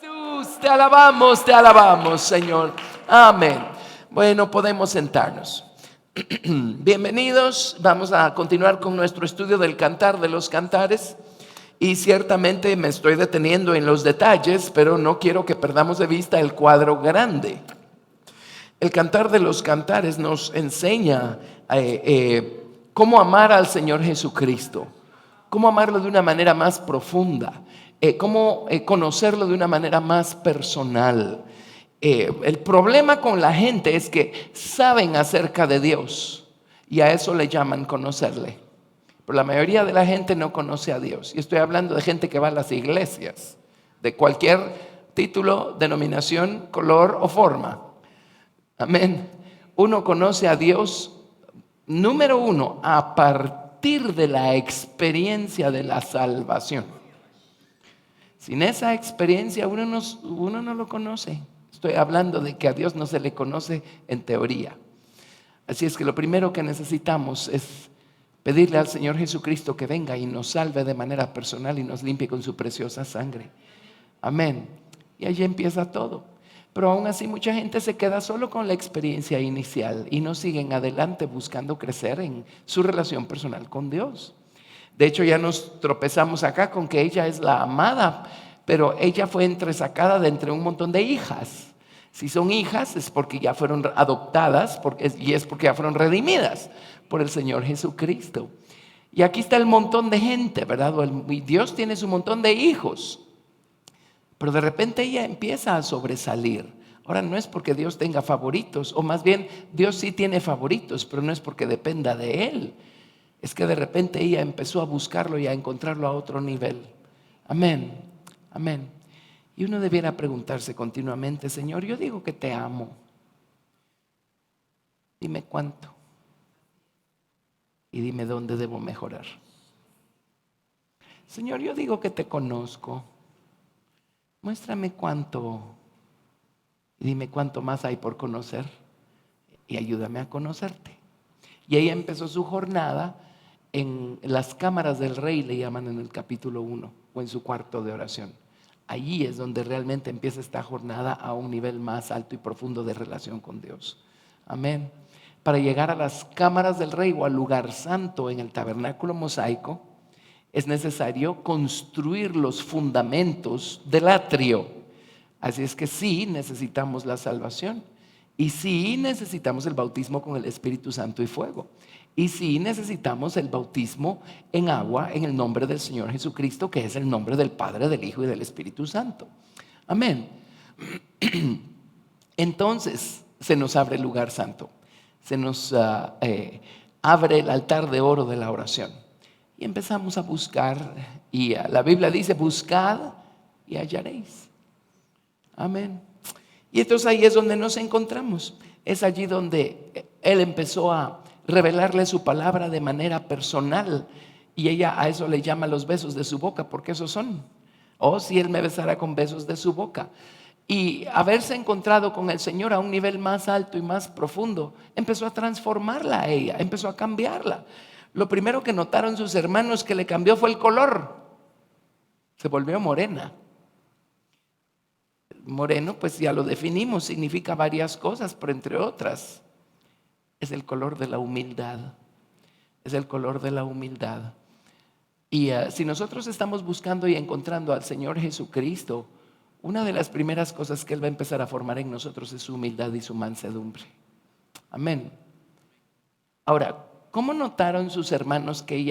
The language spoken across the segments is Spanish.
Jesús, te alabamos, Señor. Amén. Bueno, podemos sentarnos. Bienvenidos. Vamos a continuar con nuestro estudio del Cantar de los Cantares. Y ciertamente me estoy deteniendo en los detalles, pero no quiero que perdamos de vista el cuadro grande. El Cantar de los Cantares nos enseña cómo amar al Señor Jesucristo, cómo amarlo de una manera más profunda, cómo conocerlo de una manera más personal. El problema con la gente es que saben acerca de Dios y a eso le llaman conocerle. Pero la mayoría de la gente no conoce a Dios. Y estoy hablando de gente que va a las iglesias, de cualquier título, denominación, color o forma. Amén. Uno conoce a Dios, número uno, a partir de la experiencia de la salvación. Sin esa experiencia uno no lo conoce. Estoy hablando de que a Dios no se le conoce en teoría. Así es que lo primero que necesitamos es pedirle al Señor Jesucristo que venga y nos salve de manera personal y nos limpie con su preciosa sangre. Amén. Y allí empieza todo. Pero aún así mucha gente se queda solo con la experiencia inicial y no siguen adelante buscando crecer en su relación personal con Dios. De hecho, ya nos tropezamos acá con que ella es la amada, pero ella fue entresacada de entre un montón de hijas. Si son hijas es porque ya fueron adoptadas y es porque ya fueron redimidas por el Señor Jesucristo. Y aquí está el montón de gente, ¿verdad? Y Dios tiene su montón de hijos. Pero de repente ella empieza a sobresalir. Ahora no es porque Dios tenga favoritos, o más bien Dios sí tiene favoritos, pero no es porque dependa de Él. Es que de repente ella empezó a buscarlo y a encontrarlo a otro nivel. Amén, amén. Y uno debiera preguntarse continuamente: Señor, yo digo que te amo. Dime cuánto. Y dime dónde debo mejorar. Señor, yo digo que te conozco. Muéstrame cuánto. Y dime cuánto más hay por conocer. Y ayúdame a conocerte. Y ella empezó su jornada en las cámaras del rey, le llaman en el capítulo 1, o en su cuarto de oración. Allí es donde realmente empieza esta jornada a un nivel más alto y profundo de relación con Dios. Amén. Para llegar a las cámaras del rey o al lugar santo en el tabernáculo mosaico, es necesario construir los fundamentos del atrio. Así es que sí necesitamos la salvación. Y sí necesitamos el bautismo con el Espíritu Santo y fuego. Y sí necesitamos el bautismo en agua en el nombre del Señor Jesucristo, que es el nombre del Padre, del Hijo y del Espíritu Santo. Amén. Entonces se nos abre el lugar santo. Se nos abre el altar de oro de la oración. Y empezamos a buscar. Y la Biblia dice: buscad y hallaréis. Amén. Y entonces ahí es donde nos encontramos. Es allí donde Él empezó a revelarle su palabra de manera personal. Y ella a eso le llama los besos de su boca, porque esos son. Oh, si Él me besara con besos de su boca. Y haberse encontrado con el Señor a un nivel más alto y más profundo, empezó a transformarla a ella, empezó a cambiarla. Lo primero que notaron sus hermanos que le cambió fue el color. Se volvió morena. Moreno, pues ya lo definimos, significa varias cosas, pero entre otras es el color de la humildad. Es el color de la humildad. Y si nosotros estamos buscando y encontrando al Señor Jesucristo, una de las primeras cosas que Él va a empezar a formar en nosotros es su humildad y su mansedumbre. Amén. Ahora, ¿cómo notaron sus hermanos que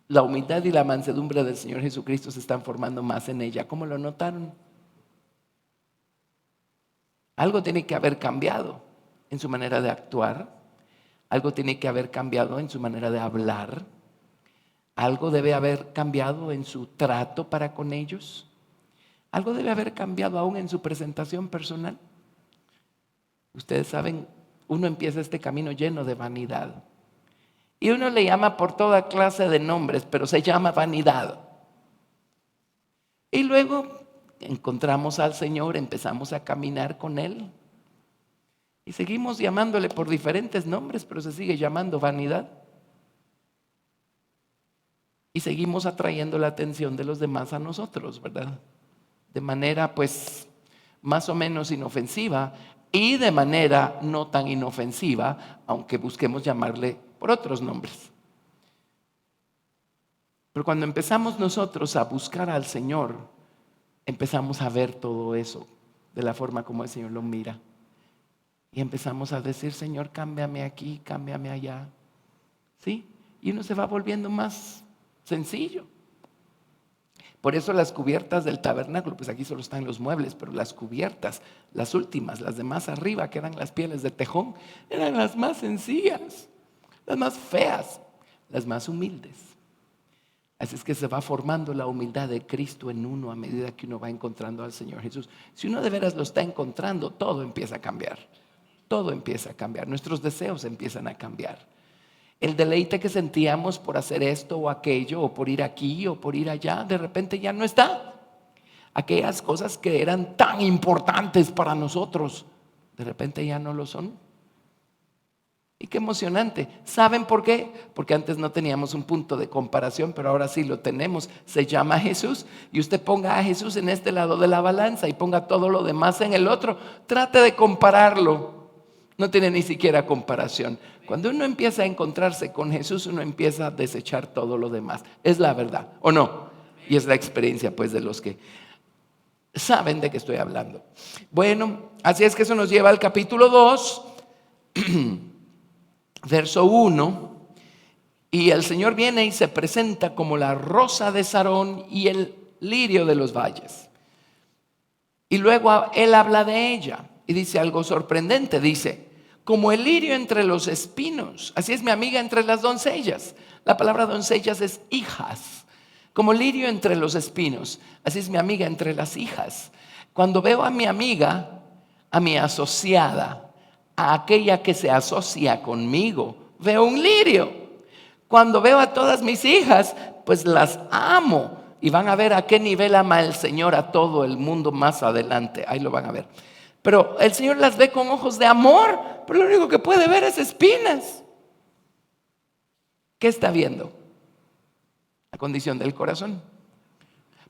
la humildad y la mansedumbre del Señor Jesucristo se están formando más en ella? ¿Cómo lo notaron? Algo tiene que haber cambiado en su manera de actuar. Algo tiene que haber cambiado en su manera de hablar. Algo debe haber cambiado en su trato para con ellos. Algo debe haber cambiado aún en su presentación personal. Ustedes saben, uno empieza este camino lleno de vanidad. Y uno le llama por toda clase de nombres, pero se llama vanidad. Y luego encontramos al Señor, empezamos a caminar con Él. Y seguimos llamándole por diferentes nombres, pero se sigue llamando vanidad. Y seguimos atrayendo la atención de los demás a nosotros, ¿verdad? de manera pues más o menos inofensiva y de manera no tan inofensiva, aunque busquemos llamarle por otros nombres. Pero cuando empezamos nosotros a buscar al Señor, empezamos a ver todo eso de la forma como el Señor lo mira. Y empezamos a decir, Señor, cámbiame aquí, cámbiame allá. ¿Sí? Y uno se va volviendo más sencillo. Por eso las cubiertas del tabernáculo, pues aquí solo están los muebles, pero las cubiertas, las últimas, las de más arriba, que eran las pieles de tejón, eran las más sencillas, las más feas, las más humildes. Así es que se va formando la humildad de Cristo en uno a medida que uno va encontrando al Señor Jesús. Si uno de veras lo está encontrando, todo empieza a cambiar. Todo empieza a cambiar. Nuestros deseos empiezan a cambiar. El deleite que sentíamos por hacer esto o aquello, o por ir aquí o por ir allá, de repente ya no está. Aquellas cosas que eran tan importantes para nosotros, de repente ya no lo son. Y qué emocionante. ¿Saben por qué? Porque antes no teníamos un punto de comparación, pero ahora sí lo tenemos. Se llama Jesús. Y usted ponga a Jesús en este lado de la balanza y ponga todo lo demás en el otro. Trate de compararlo. No tiene ni siquiera comparación. Cuando uno empieza a encontrarse con Jesús, uno empieza a desechar todo lo demás. Es la verdad, ¿o no? Y es la experiencia pues de los que saben de qué estoy hablando. Bueno, así es que eso nos lleva al capítulo 2. Verso 1, y el Señor viene y se presenta como la rosa de Sarón y el lirio de los valles. Y luego Él habla de ella y dice algo sorprendente, dice, como el lirio entre los espinos, así es mi amiga entre las doncellas. La palabra doncellas es hijas, como lirio entre los espinos, así es mi amiga entre las hijas. Cuando veo a mi amiga, a mi asociada, a aquella que se asocia conmigo, veo un lirio. Cuando veo a todas mis hijas, pues las amo. Y van a ver a qué nivel ama el Señor a todo el mundo más adelante. Ahí lo van a ver. Pero el Señor las ve con ojos de amor, pero lo único que puede ver es espinas. ¿Qué está viendo? La condición del corazón.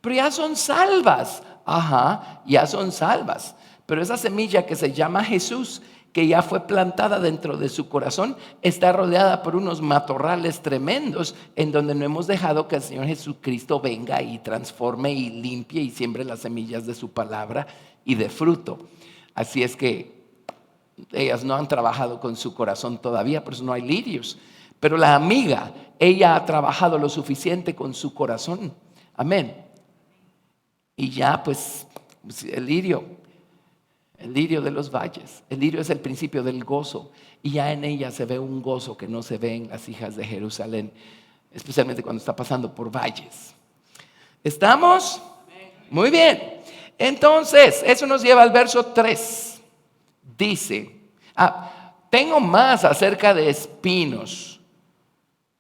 Pero ya son salvas. Ajá, ya son salvas. Pero esa semilla que se llama Jesús, que ya fue plantada dentro de su corazón, está rodeada por unos matorrales tremendos en donde no hemos dejado que el Señor Jesucristo venga y transforme y limpie y siembre las semillas de su palabra y de fruto. Así es que ellas no han trabajado con su corazón todavía, por eso no hay lirios. Pero la amiga, ella ha trabajado lo suficiente con su corazón. Amén. Y ya pues el lirio de los valles. El lirio es el principio del gozo. Y ya en ella se ve un gozo que no se ve en las hijas de Jerusalén, especialmente cuando está pasando por valles. ¿Estamos? Muy bien. Entonces, eso nos lleva al verso 3. Dice, tengo más acerca de espinos,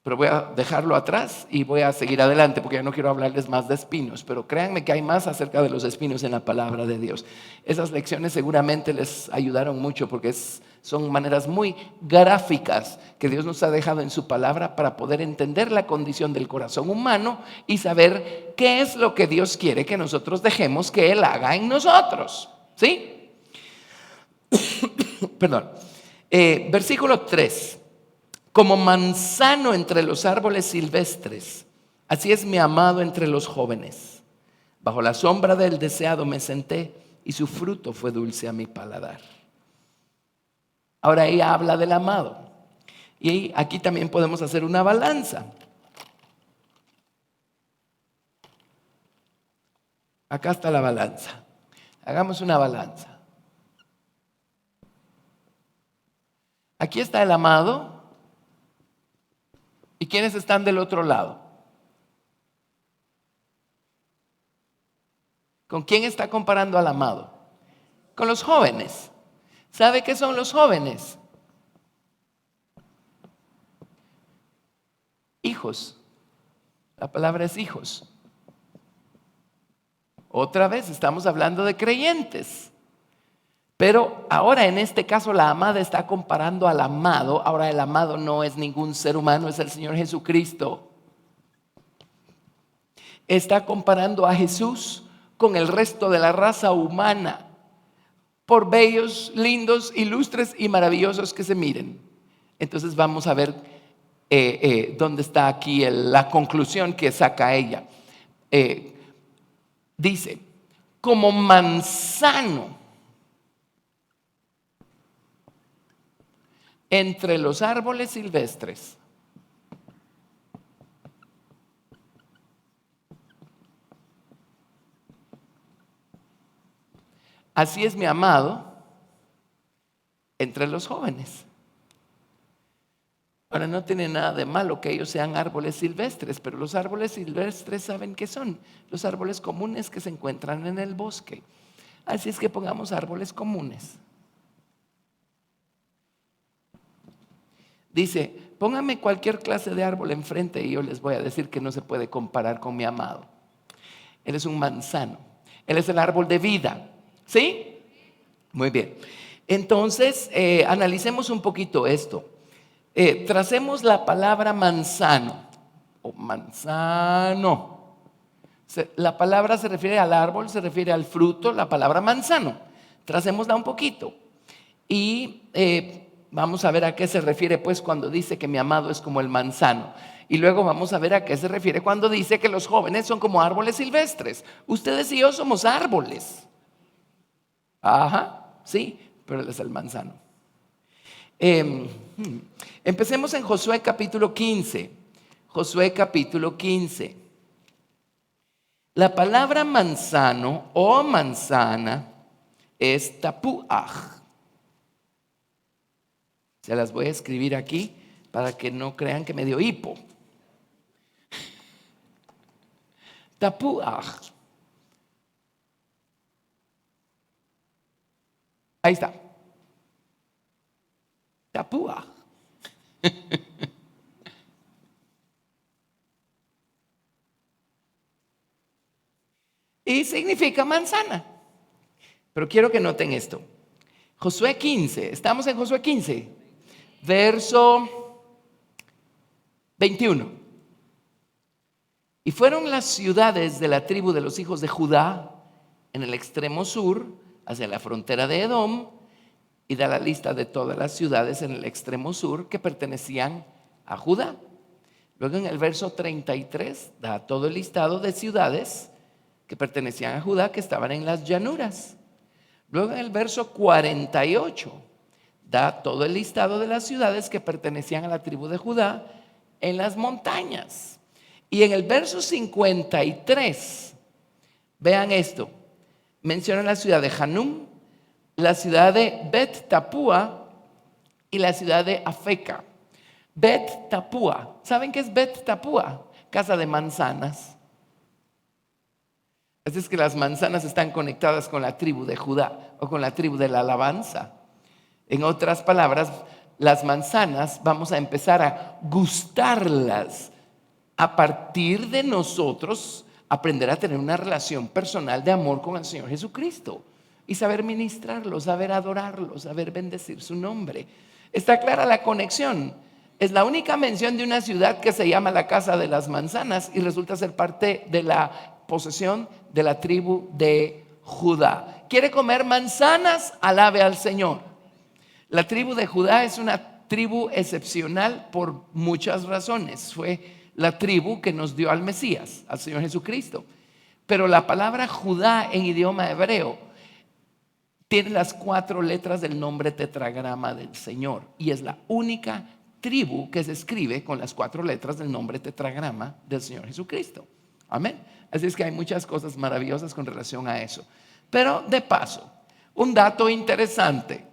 pero voy a dejarlo atrás y voy a seguir adelante porque ya no quiero hablarles más de espinos. Pero créanme que hay más acerca de los espinos en la palabra de Dios. Esas lecciones seguramente les ayudaron mucho porque son maneras muy gráficas que Dios nos ha dejado en su palabra para poder entender la condición del corazón humano y saber qué es lo que Dios quiere que nosotros dejemos que Él haga en nosotros. ¿Sí? Perdón. Versículo 3. Como manzano entre los árboles silvestres, así es mi amado entre los jóvenes. Bajo la sombra del deseado me senté y su fruto fue dulce a mi paladar. Ahora ella habla del amado. Y aquí también podemos hacer una balanza. Acá está la balanza. Hagamos una balanza. Aquí está el amado. ¿Y quiénes están del otro lado? ¿Con quién está comparando al amado? Con los jóvenes. ¿Sabe qué son los jóvenes? Hijos. La palabra es hijos. Otra vez estamos hablando de creyentes. Pero ahora en este caso la amada está comparando al amado. Ahora el amado no es ningún ser humano, es el Señor Jesucristo. Está comparando a Jesús con el resto de la raza humana, por bellos, lindos, ilustres y maravillosos que se miren. Entonces vamos a ver dónde está aquí la conclusión que saca ella. Dice, como manzano entre los árboles silvestres. Así es mi amado entre los jóvenes. Ahora, no tiene nada de malo que ellos sean árboles silvestres, pero los árboles silvestres, ¿saben qué son? Los árboles comunes que se encuentran en el bosque. Así es que pongamos árboles comunes. Dice, póngame cualquier clase de árbol enfrente y yo les voy a decir que no se puede comparar con mi amado. Él es un manzano. Él es el árbol de vida. ¿Sí? Muy bien. Entonces, analicemos un poquito esto. Tracemos la palabra manzano o manzano. La palabra se refiere al árbol, se refiere al fruto, la palabra manzano. Tracémosla un poquito. Y vamos a ver a qué se refiere pues cuando dice que mi amado es como el manzano. Y luego vamos a ver a qué se refiere cuando dice que los jóvenes son como árboles silvestres. Ustedes y yo somos árboles. Ajá, sí, pero él es el manzano. Empecemos en Josué capítulo 15. Josué capítulo 15. La palabra manzano o manzana es tapuaj. Se las voy a escribir aquí para que no crean que me dio hipo. Tapuaj. Ahí está. Tapuaj. Y significa manzana. Pero quiero que noten esto. Josué 15, estamos en Josué 15, verso 21. Y fueron las ciudades de la tribu de los hijos de Judá en el extremo sur, hacia la frontera de Edom, y da la lista de todas las ciudades en el extremo sur que pertenecían a Judá. Luego en el verso 33 da todo el listado de ciudades que pertenecían a Judá que estaban en las llanuras. Luego en el verso 48 da todo el listado de las ciudades que pertenecían a la tribu de Judá en las montañas. Y en el verso 53, vean esto, menciona la ciudad de Hanum, la ciudad de Bet Tapúa y la ciudad de Afeca. Bet Tapúa, ¿saben qué es Bet Tapúa? Casa de manzanas. Así es que las manzanas están conectadas con la tribu de Judá o con la tribu de la alabanza. En otras palabras, las manzanas vamos a empezar a gustarlas a partir de nosotros aprender a tener una relación personal de amor con el Señor Jesucristo y saber ministrarlo, saber adorarlo, saber bendecir su nombre. Está clara la conexión. Es la única mención de una ciudad que se llama la Casa de las Manzanas y resulta ser parte de la posesión de la tribu de Judá. ¿Quiere comer manzanas? Alabe al Señor. La tribu de Judá es una tribu excepcional por muchas razones. Fue la tribu que nos dio al Mesías, al Señor Jesucristo. Pero la palabra Judá en idioma hebreo tiene las 4 letras del nombre tetragrama del Señor y es la única tribu que se escribe con las 4 letras del nombre tetragrama del Señor Jesucristo. Amén. Así es que hay muchas cosas maravillosas con relación a eso. Pero de paso, un dato interesante.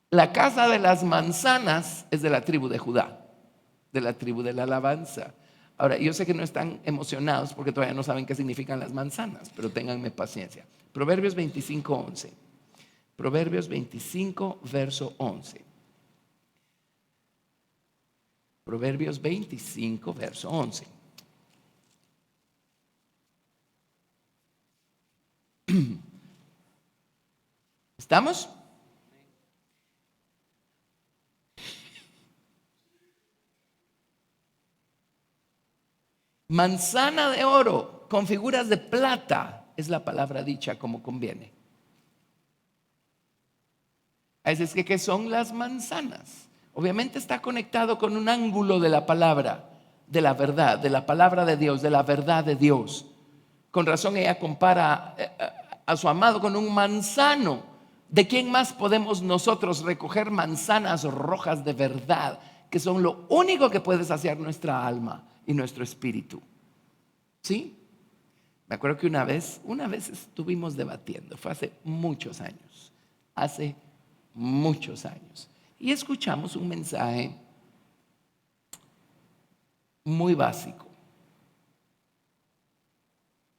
La casa de las manzanas es de la tribu de Judá, de la tribu de la alabanza. Ahora, yo sé que no están emocionados porque todavía no saben qué significan las manzanas, pero ténganme paciencia. Proverbios 25:11. Proverbios 25, verso 11. Proverbios 25, verso 11. ¿Estamos? Manzana de oro con figuras de plata es la palabra dicha como conviene. Así es que, ¿qué son las manzanas? Obviamente está conectado con un ángulo de la palabra, de la verdad, de la palabra de Dios, de la verdad de Dios. Con razón ella compara a su amado con un manzano. ¿De quién más podemos nosotros recoger manzanas rojas de verdad, que son lo único que puede saciar nuestra alma y nuestro espíritu? ¿Sí? Me acuerdo que una vez estuvimos debatiendo, fue hace muchos años, y escuchamos un mensaje muy básico,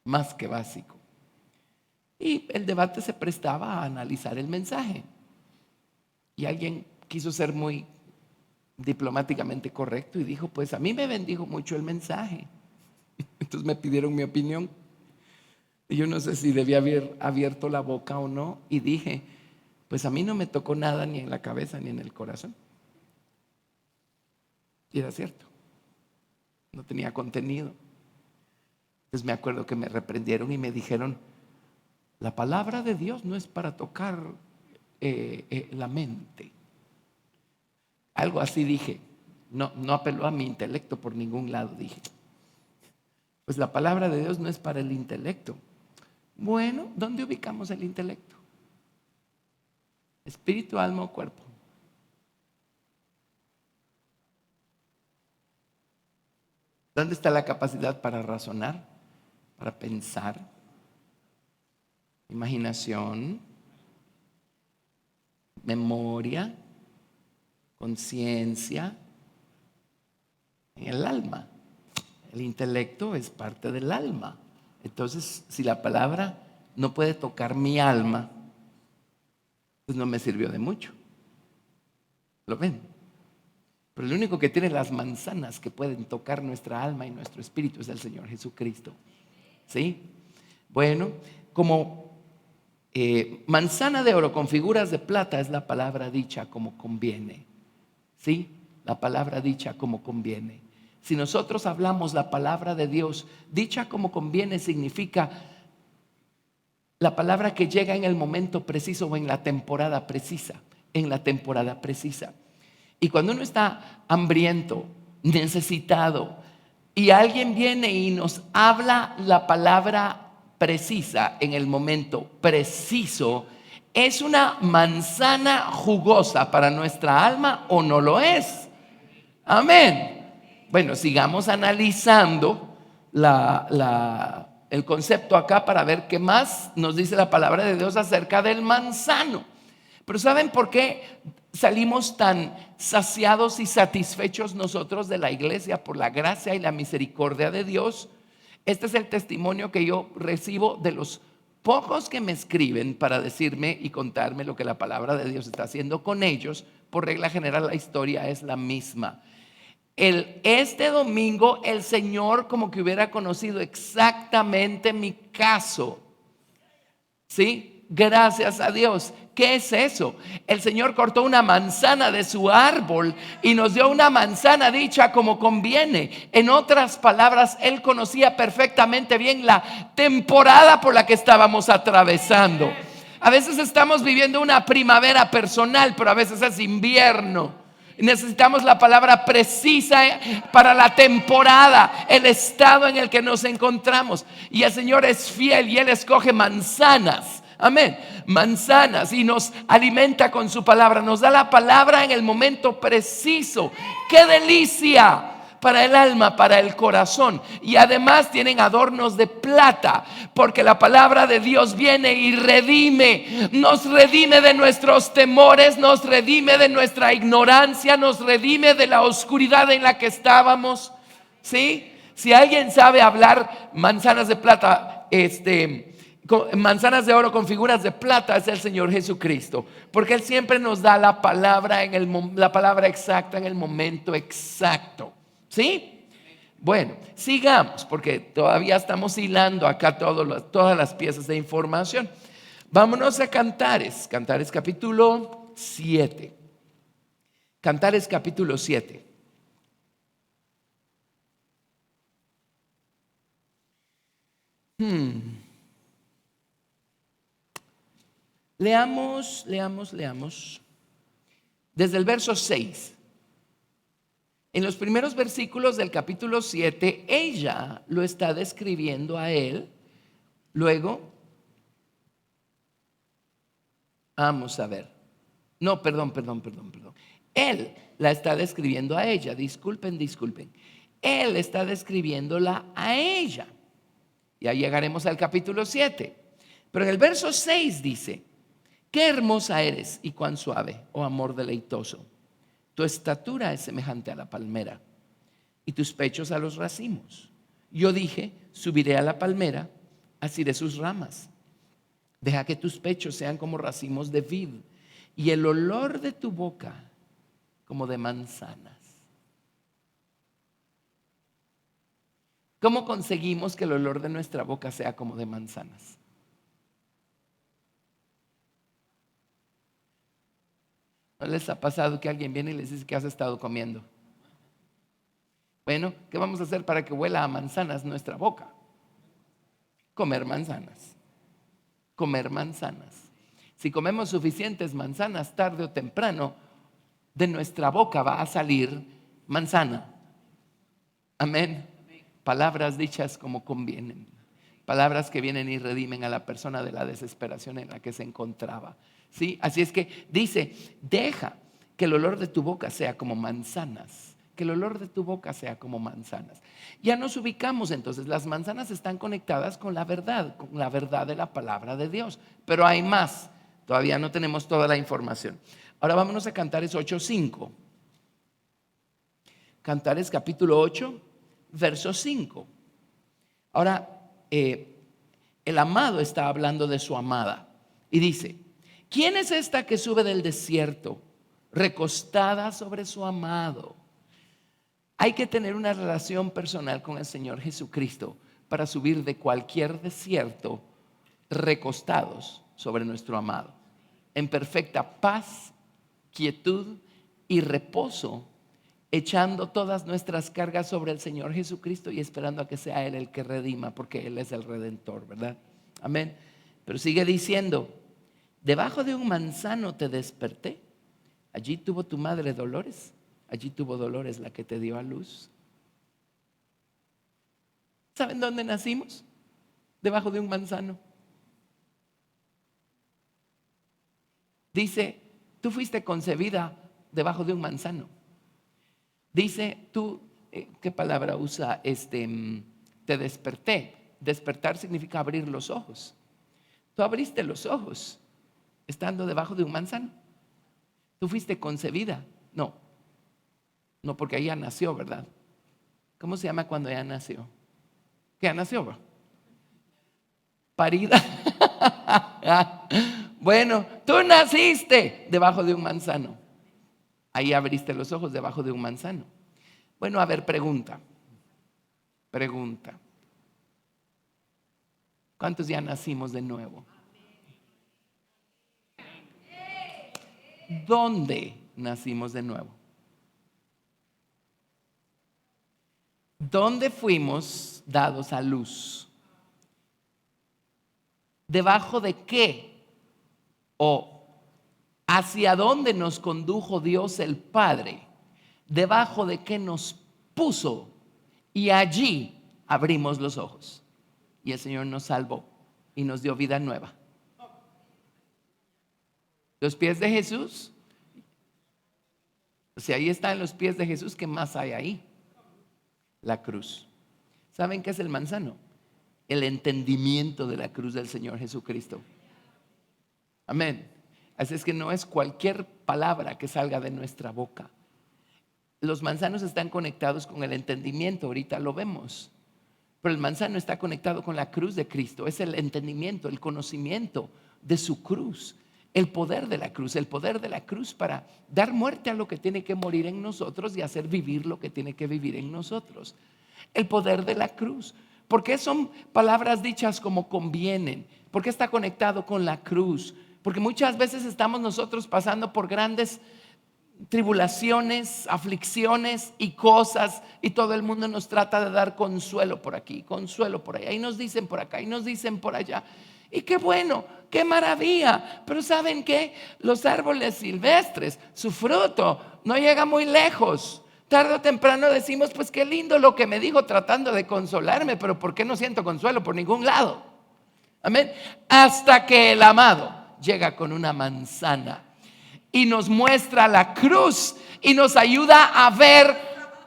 más que básico. Y el debate se prestaba a analizar el mensaje. Y alguien quiso ser muy diplomáticamente correcto y dijo, pues a mí me bendijo mucho el mensaje. Entonces me pidieron mi opinión. Y yo no sé si debía haber abierto la boca o no. Y dije, pues a mí no me tocó nada ni en la cabeza ni en el corazón. Y era cierto. No tenía contenido. Entonces me acuerdo que me reprendieron y me dijeron, la palabra de Dios no es para tocar la mente. Algo así dije. No apeló a mi intelecto por ningún lado, dije. Pues la palabra de Dios no es para el intelecto. Bueno, ¿dónde ubicamos el intelecto? ¿Espíritu, alma o cuerpo? ¿Dónde está la capacidad para razonar, para pensar? Imaginación, memoria, conciencia, en el alma. El intelecto es parte del alma. Entonces, si la palabra no puede tocar mi alma, pues no me sirvió de mucho. ¿Lo ven? Pero el único que tiene las manzanas que pueden tocar nuestra alma y nuestro espíritu es el Señor Jesucristo. ¿Sí? Bueno, como manzana de oro con figuras de plata es la palabra dicha como conviene. ¿Sí? La palabra dicha como conviene. Si nosotros hablamos la palabra de Dios, dicha como conviene significa la palabra que llega en el momento preciso o en la temporada precisa. En la temporada precisa. Y cuando uno está hambriento, necesitado, y alguien viene y nos habla la palabra precisa en el momento preciso, ¿es una manzana jugosa para nuestra alma o no lo es? Amén. Bueno, sigamos analizando el concepto acá para ver qué más nos dice la palabra de Dios acerca del manzano. Pero ¿saben por qué salimos tan saciados y satisfechos nosotros de la iglesia por la gracia y la misericordia de Dios? Este es el testimonio que yo recibo de los pocos que me escriben para decirme y contarme lo que la palabra de Dios está haciendo con ellos. Por regla general la historia es la misma. Este domingo el Señor como que hubiera conocido exactamente mi caso. ¿Sí? Gracias a Dios. ¿Qué es eso? El Señor cortó una manzana de su árbol y nos dio una manzana dicha como conviene. En otras palabras, Él conocía perfectamente bien la temporada por la que estábamos atravesando. A veces estamos viviendo una primavera personal, pero a veces es invierno. Necesitamos la palabra precisa para la temporada, el estado en el que nos encontramos. Y el Señor es fiel y Él escoge manzanas. Amén. Manzanas y nos alimenta con su palabra. Nos da la palabra en el momento preciso. ¡Qué delicia! Para el alma, para el corazón. Y además tienen adornos de plata, porque la palabra de Dios viene y redime. Nos redime de nuestros temores, nos redime de nuestra ignorancia, nos redime de la oscuridad en la que estábamos. ¿Sí? Si alguien sabe hablar manzanas de plata, manzanas de oro con figuras de plata, es el Señor Jesucristo, porque Él siempre nos da la palabra la palabra exacta en el momento exacto. ¿Sí? Bueno, sigamos, porque todavía estamos hilando acá todas las piezas de información. Vámonos a Cantares capítulo 7. Cantares capítulo 7. Leamos. Desde el verso 6. En los primeros versículos del capítulo 7, ella lo está describiendo a él. Luego, vamos a ver. No, perdón. Él la está describiendo a ella. Disculpen. Él está describiéndola a ella. Ya llegaremos al capítulo 7. Pero en el verso 6 dice: qué hermosa eres y cuán suave, oh amor deleitoso. Tu estatura es semejante a la palmera y tus pechos a los racimos. Yo dije: subiré a la palmera, asiré sus ramas. Deja que tus pechos sean como racimos de vid y el olor de tu boca como de manzanas. ¿Cómo conseguimos que el olor de nuestra boca sea como de manzanas? ¿No les ha pasado que alguien viene y les dice: ¿qué has estado comiendo? Bueno, ¿qué vamos a hacer para que huela a manzanas nuestra boca? Comer manzanas. Si comemos suficientes manzanas, tarde o temprano, de nuestra boca va a salir manzana. Amén. Palabras dichas como convienen. Palabras que vienen y redimen a la persona de la desesperación en la que se encontraba. ¿Sí? Así es que dice: deja que el olor de tu boca sea como manzanas. Que el olor de tu boca sea como manzanas. Ya nos ubicamos entonces. Las manzanas están conectadas con la verdad de la palabra de Dios. Pero hay más. Todavía no tenemos toda la información. Ahora vámonos a Cantares 8:5. Cantares capítulo 8, verso 5. Ahora, el amado está hablando de su amada y dice: ¿quién es esta que sube del desierto, recostada sobre su amado? Hay que tener una relación personal con el Señor Jesucristo para subir de cualquier desierto recostados sobre nuestro amado, en perfecta paz, quietud y reposo, echando todas nuestras cargas sobre el Señor Jesucristo y esperando a que sea Él el que redima, porque Él es el Redentor, ¿verdad? Amén. Pero sigue diciendo: debajo de un manzano te desperté, allí tuvo tu madre dolores, allí tuvo dolores la que te dio a luz. ¿Saben dónde nacimos? Debajo de un manzano. Dice: tú fuiste concebida debajo de un manzano. Dice tú, ¿qué palabra usa? Te desperté. Despertar significa abrir los ojos. Tú abriste los ojos estando debajo de un manzano. Tú fuiste concebida. No, porque ella nació, ¿verdad? ¿Cómo se llama cuando ella nació? ¿Qué nació, bro? Parida. Bueno, tú naciste debajo de un manzano. Ahí abriste los ojos debajo de un manzano. Bueno, a ver, pregunta. ¿Cuántos ya nacimos de nuevo? ¿Dónde nacimos de nuevo? ¿Dónde fuimos dados a luz? ¿Debajo de qué? ¿O hacia dónde nos condujo Dios el Padre? ¿Debajo de qué nos puso? Y allí abrimos los ojos y el Señor nos salvó y nos dio vida nueva. Los pies de Jesús. Si ahí están los pies de Jesús, ¿qué más hay ahí? La cruz. ¿Saben qué es el manzano? El entendimiento de la cruz del Señor Jesucristo. Amén. Así es que no es cualquier palabra que salga de nuestra boca. Los manzanos están conectados con el entendimiento, ahorita lo vemos. Pero el manzano está conectado con la cruz de Cristo. Es el entendimiento, el conocimiento de su cruz. El poder de la cruz para dar muerte a lo que tiene que morir en nosotros y hacer vivir lo que tiene que vivir en nosotros. El poder de la cruz. ¿Por qué son palabras dichas como convienen? ¿Por qué está conectado con la cruz? Porque muchas veces estamos nosotros pasando por grandes tribulaciones, aflicciones y cosas, y todo el mundo nos trata de dar consuelo por aquí, consuelo por allá, y nos dicen por acá y nos dicen por allá. Y qué bueno, qué maravilla. Pero ¿saben qué? Los árboles silvestres, su fruto no llega muy lejos. Tarde o temprano decimos, pues qué lindo lo que me dijo tratando de consolarme, pero ¿por qué no siento consuelo por ningún lado? Amén. Hasta que el amado llega con una manzana y nos muestra la cruz y nos ayuda a ver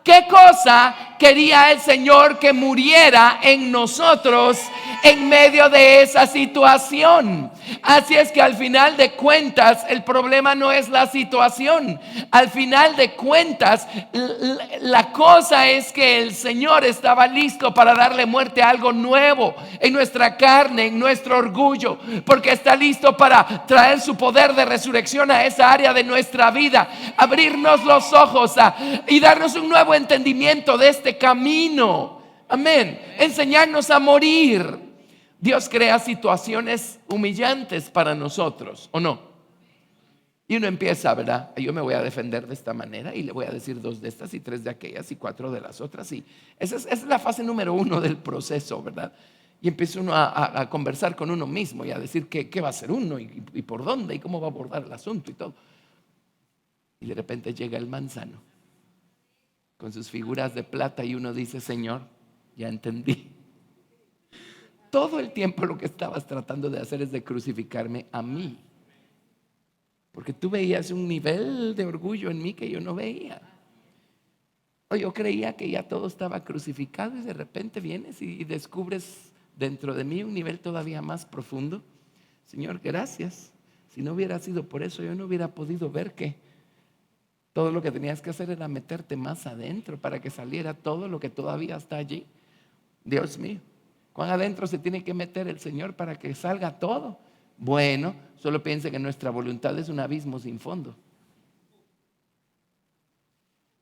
qué cosa quería el Señor que muriera en nosotros en medio de esa situación. Así es que al final de cuentas el problema no es la situación. Al final de cuentas la cosa es que el Señor estaba listo para darle muerte a algo nuevo en nuestra carne, en nuestro orgullo, porque está listo para traer su poder de resurrección a esa área de nuestra vida, abrirnos los ojos y darnos un nuevo entendimiento de este camino. Amén. Enseñarnos a morir. Dios crea situaciones humillantes para nosotros, ¿o no? Y uno empieza, ¿verdad? Yo me voy a defender de esta manera y le voy a decir 2 de estas y 3 de aquellas y 4 de las otras. Y esa es la fase número 1 del proceso, ¿verdad? Y empieza uno a conversar con uno mismo y a decir qué va a hacer uno y por dónde y cómo va a abordar el asunto y todo. Y de repente llega el manzano con sus figuras de plata y uno dice, Señor, ya entendí. Todo el tiempo lo que estabas tratando de hacer es de crucificarme a mí. Porque tú veías un nivel de orgullo en mí que yo no veía. O yo creía que ya todo estaba crucificado y de repente vienes y descubres dentro de mí un nivel todavía más profundo. Señor, gracias. Si no hubiera sido por eso, yo no hubiera podido ver que todo lo que tenías que hacer era meterte más adentro para que saliera todo lo que todavía está allí. Dios mío. ¿Cuán adentro se tiene que meter el Señor para que salga todo? Bueno, solo piense que nuestra voluntad es un abismo sin fondo.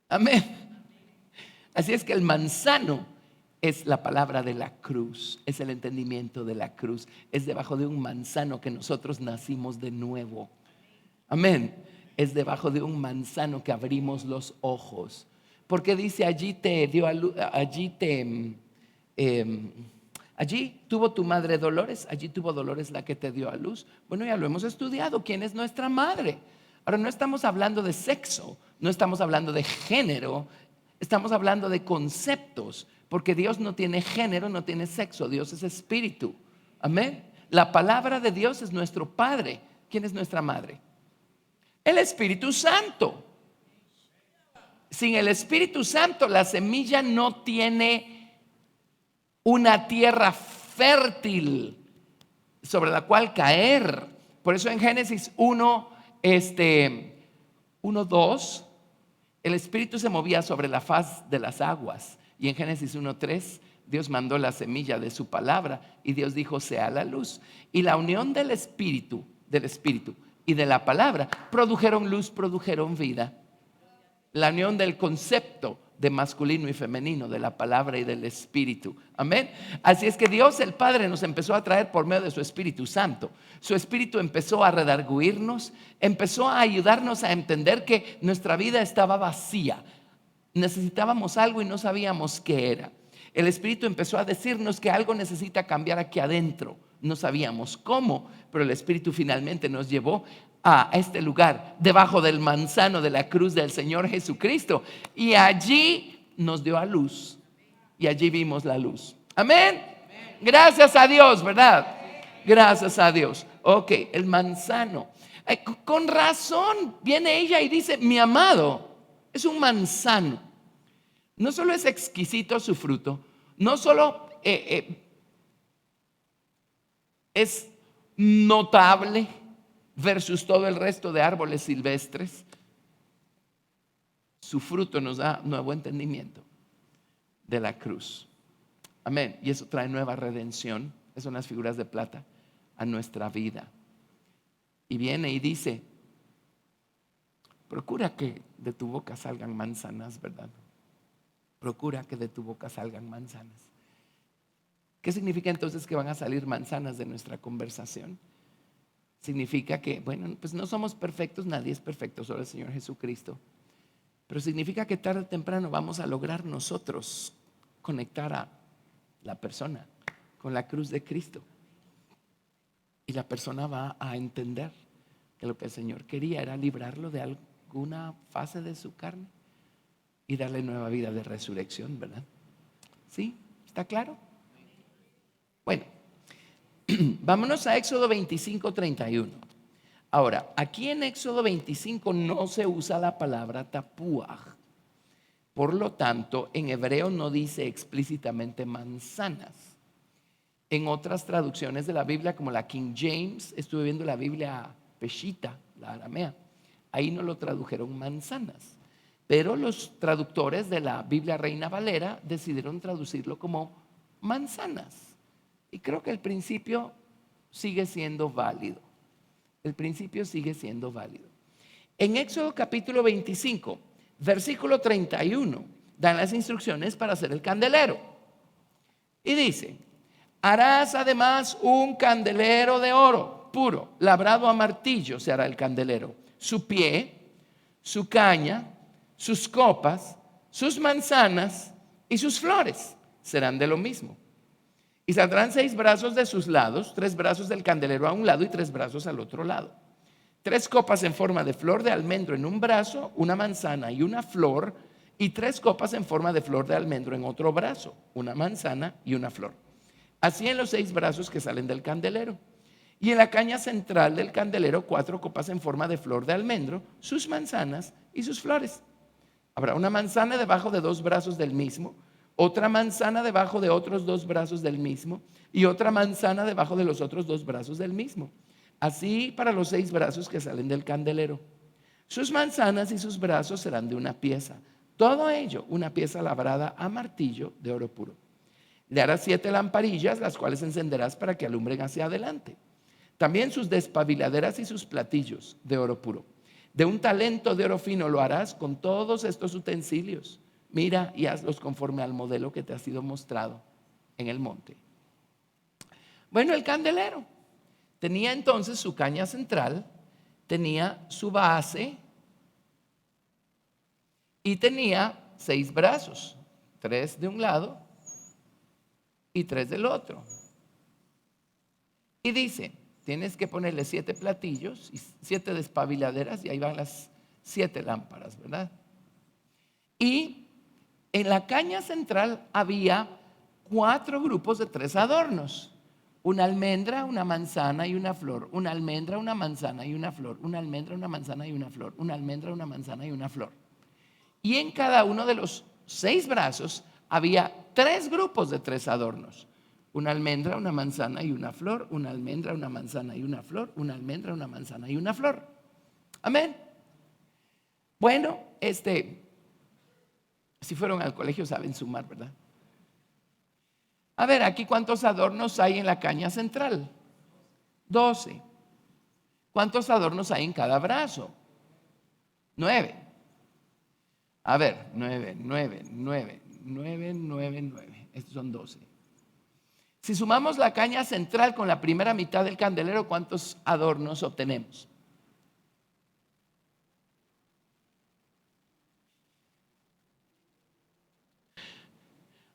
Amén. Así es que el manzano es la palabra de la cruz, es el entendimiento de la cruz. Es debajo de un manzano que nosotros nacimos de nuevo. Amén. Es debajo de un manzano que abrimos los ojos. Porque dice allí te dio a luz, allí tuvo tu madre dolores, allí tuvo dolores la que te dio a luz. Bueno, ya lo hemos estudiado. ¿Quién es nuestra madre? Ahora no estamos hablando de sexo, no estamos hablando de género, estamos hablando de conceptos, porque Dios no tiene género, no tiene sexo, Dios es espíritu. Amén. La palabra de Dios es nuestro Padre. ¿Quién es nuestra madre? El Espíritu Santo. Sin el Espíritu Santo la semilla no tiene una tierra fértil sobre la cual caer. Por eso en Génesis 1:2 el Espíritu se movía sobre la faz de las aguas. Y en Génesis 1:3 Dios mandó la semilla de su palabra y Dios dijo sea la luz. Y la unión del Espíritu y de la palabra produjeron luz, produjeron vida. La unión del concepto de masculino y femenino, de la palabra y del Espíritu. Amén. Así es que Dios el Padre nos empezó a traer por medio de su Espíritu Santo. Su Espíritu empezó a redarguirnos, empezó a ayudarnos a entender que nuestra vida estaba vacía. Necesitábamos algo y no sabíamos qué era. El Espíritu empezó a decirnos que algo necesita cambiar aquí adentro. No sabíamos cómo, pero el Espíritu finalmente nos llevó a este lugar, debajo del manzano de la cruz del Señor Jesucristo. Y allí nos dio a luz. Y allí vimos la luz. Amén. Gracias a Dios, ¿verdad? Gracias a Dios. Ok, el manzano. Con razón viene ella y dice, mi amado es un manzano. No solo es exquisito su fruto, no solo es notable versus todo el resto de árboles silvestres, su fruto nos da nuevo entendimiento de la cruz. Amén. Y eso trae nueva redención. Esas son las figuras de plata a nuestra vida. Y viene y dice, procura que de tu boca salgan manzanas, ¿verdad? Procura que de tu boca salgan manzanas. ¿Qué significa entonces que van a salir manzanas de nuestra conversación? Significa que, bueno, pues no somos perfectos, nadie es perfecto, solo el Señor Jesucristo. Pero significa que tarde o temprano vamos a lograr nosotros conectar a la persona con la cruz de Cristo. Y la persona va a entender que lo que el Señor quería era librarlo de alguna fase de su carne y darle nueva vida de resurrección, ¿verdad? ¿Sí? ¿Está claro? Bueno, vámonos a Éxodo 25:31. Ahora, aquí en Éxodo 25 no se usa la palabra tapuaj. Por lo tanto, en hebreo no dice explícitamente manzanas. En otras traducciones de la Biblia, como la King James, estuve viendo la Biblia Peshita, la aramea, ahí no lo tradujeron manzanas. Pero los traductores de la Biblia Reina Valera decidieron traducirlo como manzanas. Y creo que el principio sigue siendo válido. El principio sigue siendo válido. En Éxodo capítulo 25, versículo 31, dan las instrucciones para hacer el candelero. Y dice: harás además un candelero de oro puro, labrado a martillo se hará el candelero. Su pie, su caña, sus copas, sus manzanas y sus flores serán de lo mismo. Y saldrán 6 brazos de sus lados, 3 brazos del candelero a un lado y 3 brazos al otro lado. 3 copas en forma de flor de almendro en un brazo, una manzana y una flor, y 3 copas en forma de flor de almendro en otro brazo, una manzana y una flor. Así en los 6 brazos que salen del candelero. Y en la caña central del candelero 4 copas en forma de flor de almendro, sus manzanas y sus flores. Habrá una manzana debajo de 2 brazos del mismo, otra manzana debajo de otros 2 brazos del mismo y otra manzana debajo de los otros 2 brazos del mismo. Así para los 6 brazos que salen del candelero. Sus manzanas y sus brazos serán de una pieza. Todo ello una pieza labrada a martillo de oro puro. Le harás 7 lamparillas, las cuales encenderás para que alumbren hacia adelante. También sus despabiladeras y sus platillos de oro puro. De un talento de oro fino lo harás con todos estos utensilios. Mira y hazlos conforme al modelo que te ha sido mostrado en el monte. Bueno, el candelero tenía entonces su caña central, tenía su base y tenía 6 brazos, 3 de un lado y 3 del otro. Y dice: tienes que ponerle 7 platillos y 7 despabiladeras, y ahí van las 7 lámparas, ¿verdad? Y en la caña central había 4 grupos de 3 adornos: una almendra, una manzana y una flor, una almendra, una manzana y una flor, una almendra, una manzana y una flor, una almendra, una manzana y una flor. Y en cada uno de los 6 brazos había 3 grupos de 3 adornos: una almendra, una manzana y una flor, una almendra, una manzana y una flor, una almendra, una manzana y una flor. Amén. Bueno, si fueron al colegio saben sumar, ¿verdad? A ver, aquí ¿cuántos adornos hay en la caña central? 12. ¿Cuántos adornos hay en cada brazo? 9. A ver, 9, 9, 9, 9, 9, 9. Estos son 12. Si sumamos la caña central con la primera mitad del candelero, ¿cuántos adornos obtenemos?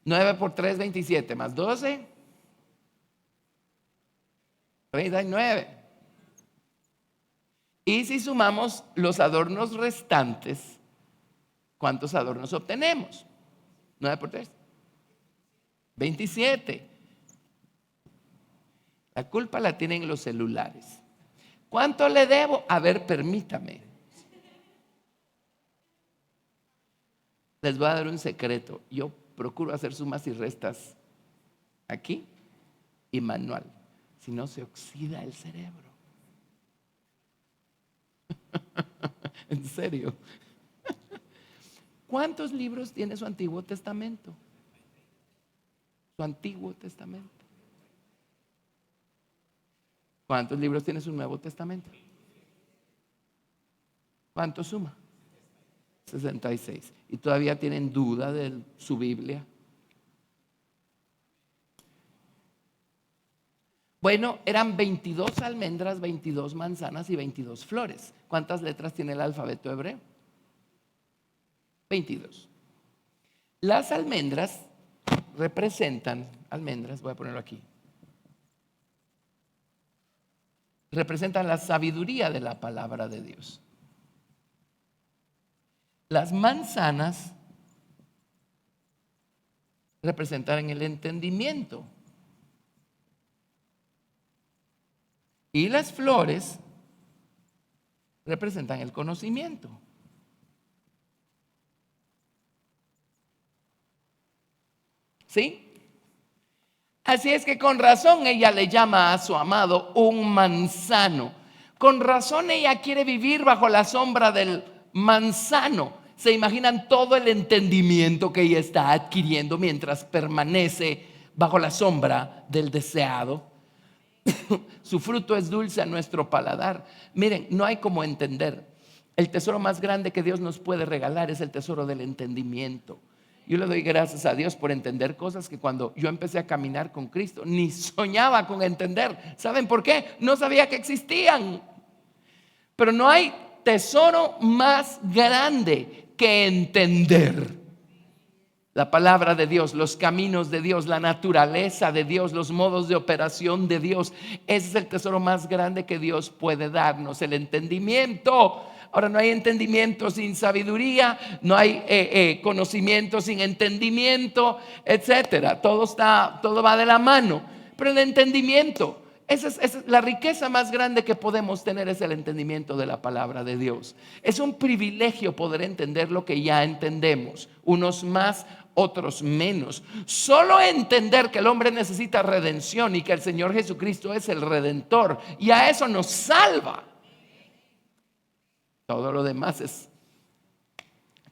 9 por 3, 27, más 12, 39. Y si sumamos los adornos restantes, ¿cuántos adornos obtenemos? 9 por 3, 27. La culpa la tienen los celulares. ¿Cuánto le debo? A ver, permítame. Les voy a dar un secreto. Yo procuro hacer sumas y restas aquí y manual. Si no, se oxida el cerebro. En serio. ¿Cuántos libros tiene su Antiguo Testamento? Su Antiguo Testamento. ¿Cuántos libros tiene su Nuevo Testamento? ¿Cuánto suma? 66. ¿Y todavía tienen duda de su Biblia? Bueno, eran 22 almendras, 22 manzanas y 22 flores. ¿Cuántas letras tiene el alfabeto hebreo? 22. Las almendras representan, almendras, voy a ponerlo aquí. representan la sabiduría de la palabra de Dios. Las manzanas representan el entendimiento. Y las flores representan el conocimiento. ¿Sí? Así es que con razón ella le llama a su amado un manzano. Con razón ella quiere vivir bajo la sombra del manzano. ¿Se imaginan todo el entendimiento que ella está adquiriendo mientras permanece bajo la sombra del deseado? Su fruto es dulce a nuestro paladar. Miren, no hay como entender. El tesoro más grande que Dios nos puede regalar es el tesoro del entendimiento. Yo le doy gracias a Dios por entender cosas que cuando yo empecé a caminar con Cristo ni soñaba con entender. ¿Saben por qué? No sabía que existían. Pero no hay tesoro más grande que entender la palabra de Dios, los caminos de Dios, la naturaleza de Dios, los modos de operación de Dios. Ese es el tesoro más grande que Dios puede darnos, el entendimiento. Ahora, no hay entendimiento sin sabiduría, no hay conocimiento sin entendimiento, etcétera. Todo va de la mano. Pero el entendimiento, esa es la riqueza más grande que podemos tener, es el entendimiento de la palabra de Dios. Es un privilegio poder entender lo que ya entendemos, unos más, otros menos. Solo entender que el hombre necesita redención y que el Señor Jesucristo es el Redentor, y a eso nos salva. Todo lo demás es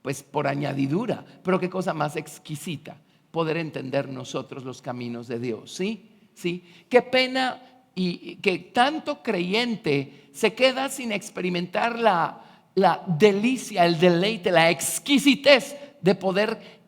pues por añadidura. Pero qué cosa más exquisita poder entender nosotros los caminos de Dios. ¿Sí? ¿Sí? Qué pena y que tanto creyente se queda sin experimentar la delicia, el deleite, la exquisitez de poder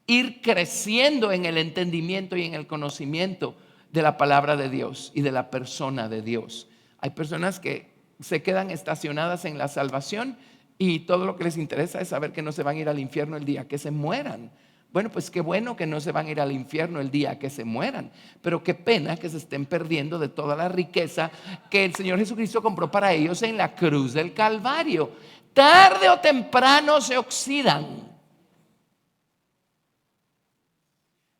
ir creciendo en el entendimiento y en el conocimiento de la palabra de Dios y de la persona de Dios. Hay personas que se quedan estacionadas en la salvación y todo lo que les interesa es saber que no se van a ir al infierno el día que se mueran. Bueno, pues qué bueno que no se van a ir al infierno el día que se mueran, pero qué pena que se estén perdiendo de toda la riqueza que el Señor Jesucristo compró para ellos en la cruz del Calvario. Tarde o temprano se oxidan,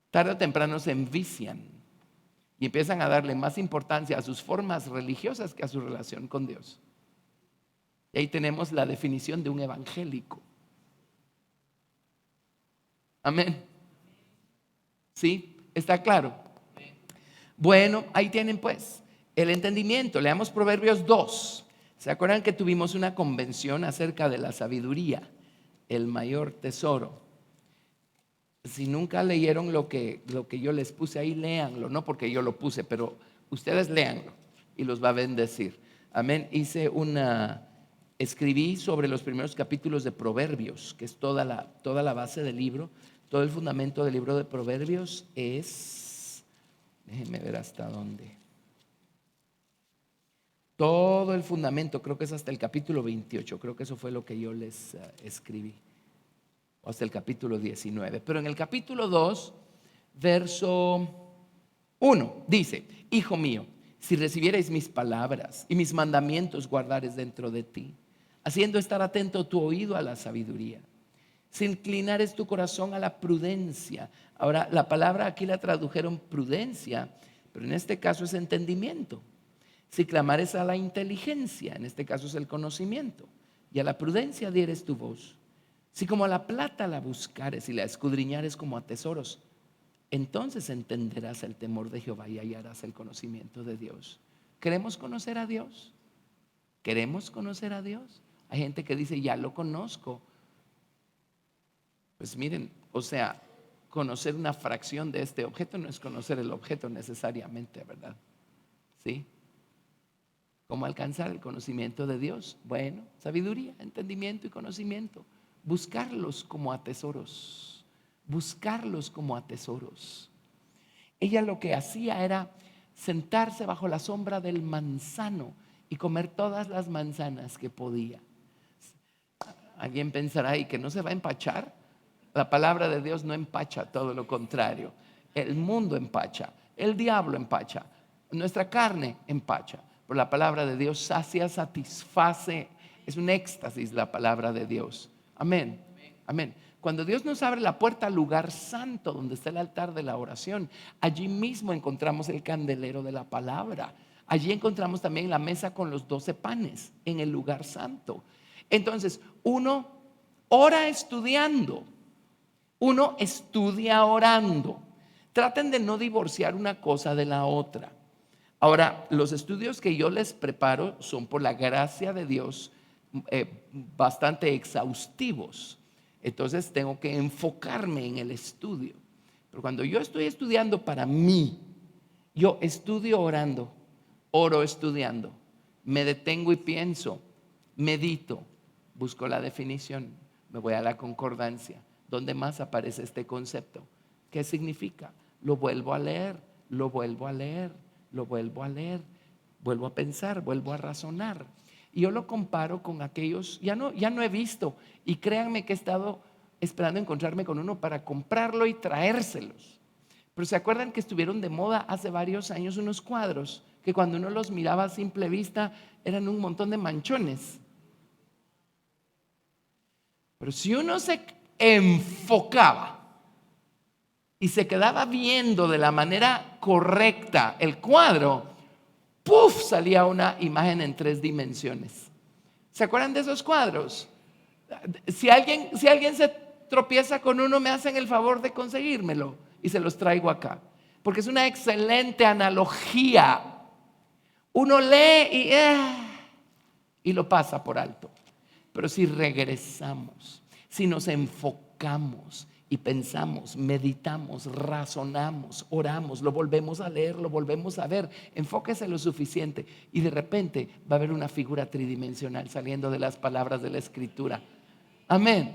tarde o temprano se envician y empiezan a darle más importancia a sus formas religiosas que a su relación con Dios. Y ahí tenemos la definición de un evangélico. Amén. ¿Sí? ¿Está claro? Bueno, ahí tienen pues el entendimiento. Leamos Proverbios 2. ¿Se acuerdan que tuvimos una convención acerca de la sabiduría, el mayor tesoro? Si nunca leyeron lo que yo les puse ahí, léanlo. No porque yo lo puse, pero ustedes léanlo y los va a bendecir. Amén. Escribí sobre los primeros capítulos de Proverbios, que es toda la base del libro. Todo el fundamento del libro de Proverbios es, déjenme ver hasta dónde. Todo el fundamento, creo que es hasta el capítulo 28, creo que eso fue lo que yo les escribí. O hasta el capítulo 19. Pero en el capítulo 2, verso 1, dice: Hijo mío, si recibierais mis palabras y mis mandamientos guardares dentro de ti, haciendo estar atento tu oído a la sabiduría, si inclinares tu corazón a la prudencia. Ahora, la palabra aquí la tradujeron prudencia, pero en este caso es entendimiento. Si clamares a la inteligencia, en este caso es el conocimiento, y a la prudencia dieres tu voz. Si como a la plata la buscares y la escudriñares como a tesoros, entonces entenderás el temor de Jehová y hallarás el conocimiento de Dios. ¿Queremos conocer a Dios? ¿Queremos conocer a Dios? Hay gente que dice, ya lo conozco. Pues miren, conocer una fracción de este objeto no es conocer el objeto necesariamente, ¿verdad? ¿Sí? ¿Cómo alcanzar el conocimiento de Dios? Bueno, sabiduría, entendimiento y conocimiento. Buscarlos como a tesoros. Buscarlos como a tesoros. Ella lo que hacía era sentarse bajo la sombra del manzano y comer todas las manzanas que podía. Alguien pensará, ¿y que no se va a empachar? La palabra de Dios no empacha, todo lo contrario. El mundo empacha, el diablo empacha, nuestra carne empacha. Pero la palabra de Dios sacia, satisface. Es un éxtasis la palabra de Dios. Amén. Amén. Cuando Dios nos abre la puerta al lugar santo, donde está el altar de la oración, allí mismo encontramos el candelero de la palabra. Allí encontramos también la mesa con los 12 panes en el lugar santo. Entonces, uno ora estudiando, uno estudia orando. Traten de no divorciar una cosa de la otra. Ahora, los estudios que yo les preparo son por la gracia de Dios bastante exhaustivos. Entonces tengo que enfocarme en el estudio. Pero cuando yo estoy estudiando para mí, yo estudio orando, oro estudiando, me detengo y pienso, medito, busco la definición, me voy a la concordancia. ¿Dónde más aparece este concepto? ¿Qué significa? Lo vuelvo a leer, lo vuelvo a leer, lo vuelvo a leer, vuelvo a pensar, vuelvo a razonar. Y yo lo comparo con aquellos, ya no he visto, y créanme que he estado esperando encontrarme con uno para comprarlo y traérselos. Pero ¿se acuerdan que estuvieron de moda hace varios años unos cuadros que cuando uno los miraba a simple vista eran un montón de manchones? Pero si uno se enfocaba y se quedaba viendo de la manera correcta el cuadro, ¡puf!, salía una imagen en 3 dimensiones. ¿Se acuerdan de esos cuadros? Si alguien se tropieza con uno, me hacen el favor de conseguírmelo y se los traigo acá, porque es una excelente analogía. Uno lee y lo pasa por alto. Pero si regresamos, si nos enfocamos y pensamos, meditamos, razonamos, oramos, lo volvemos a leer, lo volvemos a ver, enfóquese lo suficiente y de repente va a haber una figura tridimensional saliendo de las palabras de la Escritura. Amén.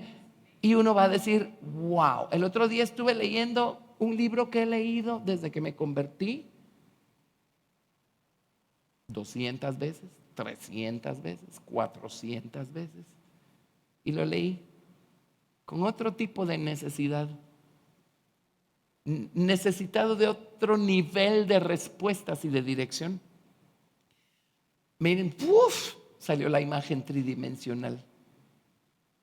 Y uno va a decir, wow. El otro día estuve leyendo un libro que he leído desde que me convertí 200 veces, 300 veces, 400 veces. Y lo leí con otro tipo de necesidad, necesitado de otro nivel de respuestas y de dirección. Miren, salió la imagen tridimensional.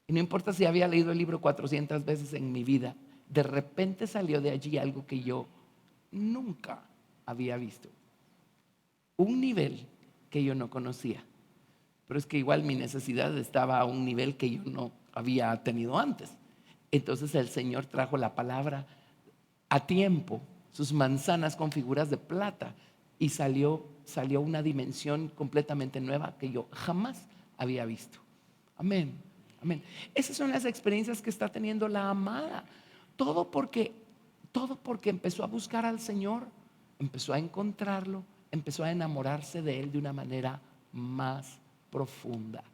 Y no importa si había leído el libro 400 veces en mi vida, de repente salió de allí algo que yo nunca había visto. Un nivel que yo no conocía. Pero es que igual mi necesidad estaba a un nivel que yo no había tenido antes. Entonces el Señor trajo la palabra a tiempo, sus manzanas con figuras de plata, y salió una dimensión completamente nueva que yo jamás había visto. Amén, amén. Esas son las experiencias que está teniendo la amada. Todo porque empezó a buscar al Señor, empezó a encontrarlo, empezó a enamorarse de Él de una manera más profunda.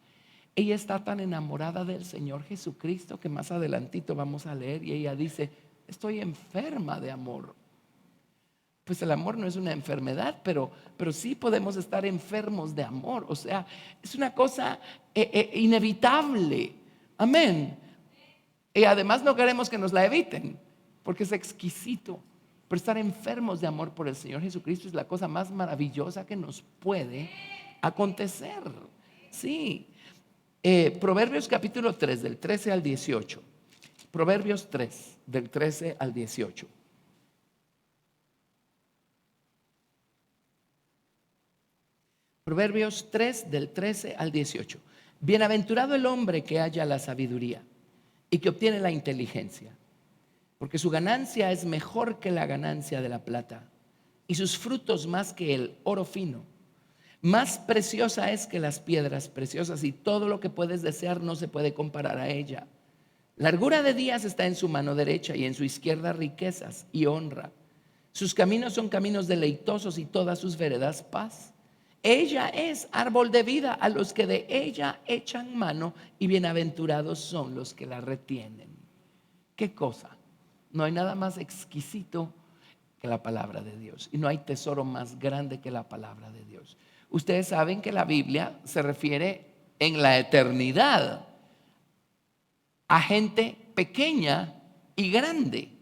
Ella está tan enamorada del Señor Jesucristo que más adelantito vamos a leer y ella dice, estoy enferma de amor. Pues el amor no es una enfermedad, pero sí podemos estar enfermos de amor. O sea, es una cosa inevitable. Amén. Y además no queremos que nos la eviten, porque es exquisito. Pero estar enfermos de amor por el Señor Jesucristo es la cosa más maravillosa que nos puede acontecer. Sí. Proverbios capítulo 3, del 13 al 18. Proverbios 3, del 13 al 18. Proverbios 3, del 13 al 18. Bienaventurado el hombre que halla la sabiduría y que obtiene la inteligencia, porque su ganancia es mejor que la ganancia de la plata y sus frutos más que el oro fino. Más preciosa es que las piedras preciosas y todo lo que puedes desear no se puede comparar a ella. Largura de días está en su mano derecha y en su izquierda riquezas y honra. Sus caminos son caminos deleitosos y todas sus veredas paz. Ella es árbol de vida a los que de ella echan mano y bienaventurados son los que la retienen. ¿Qué cosa? No hay nada más exquisito que la palabra de Dios y no hay tesoro más grande que la palabra de Dios. Ustedes saben que la Biblia se refiere en la eternidad a gente pequeña y grande.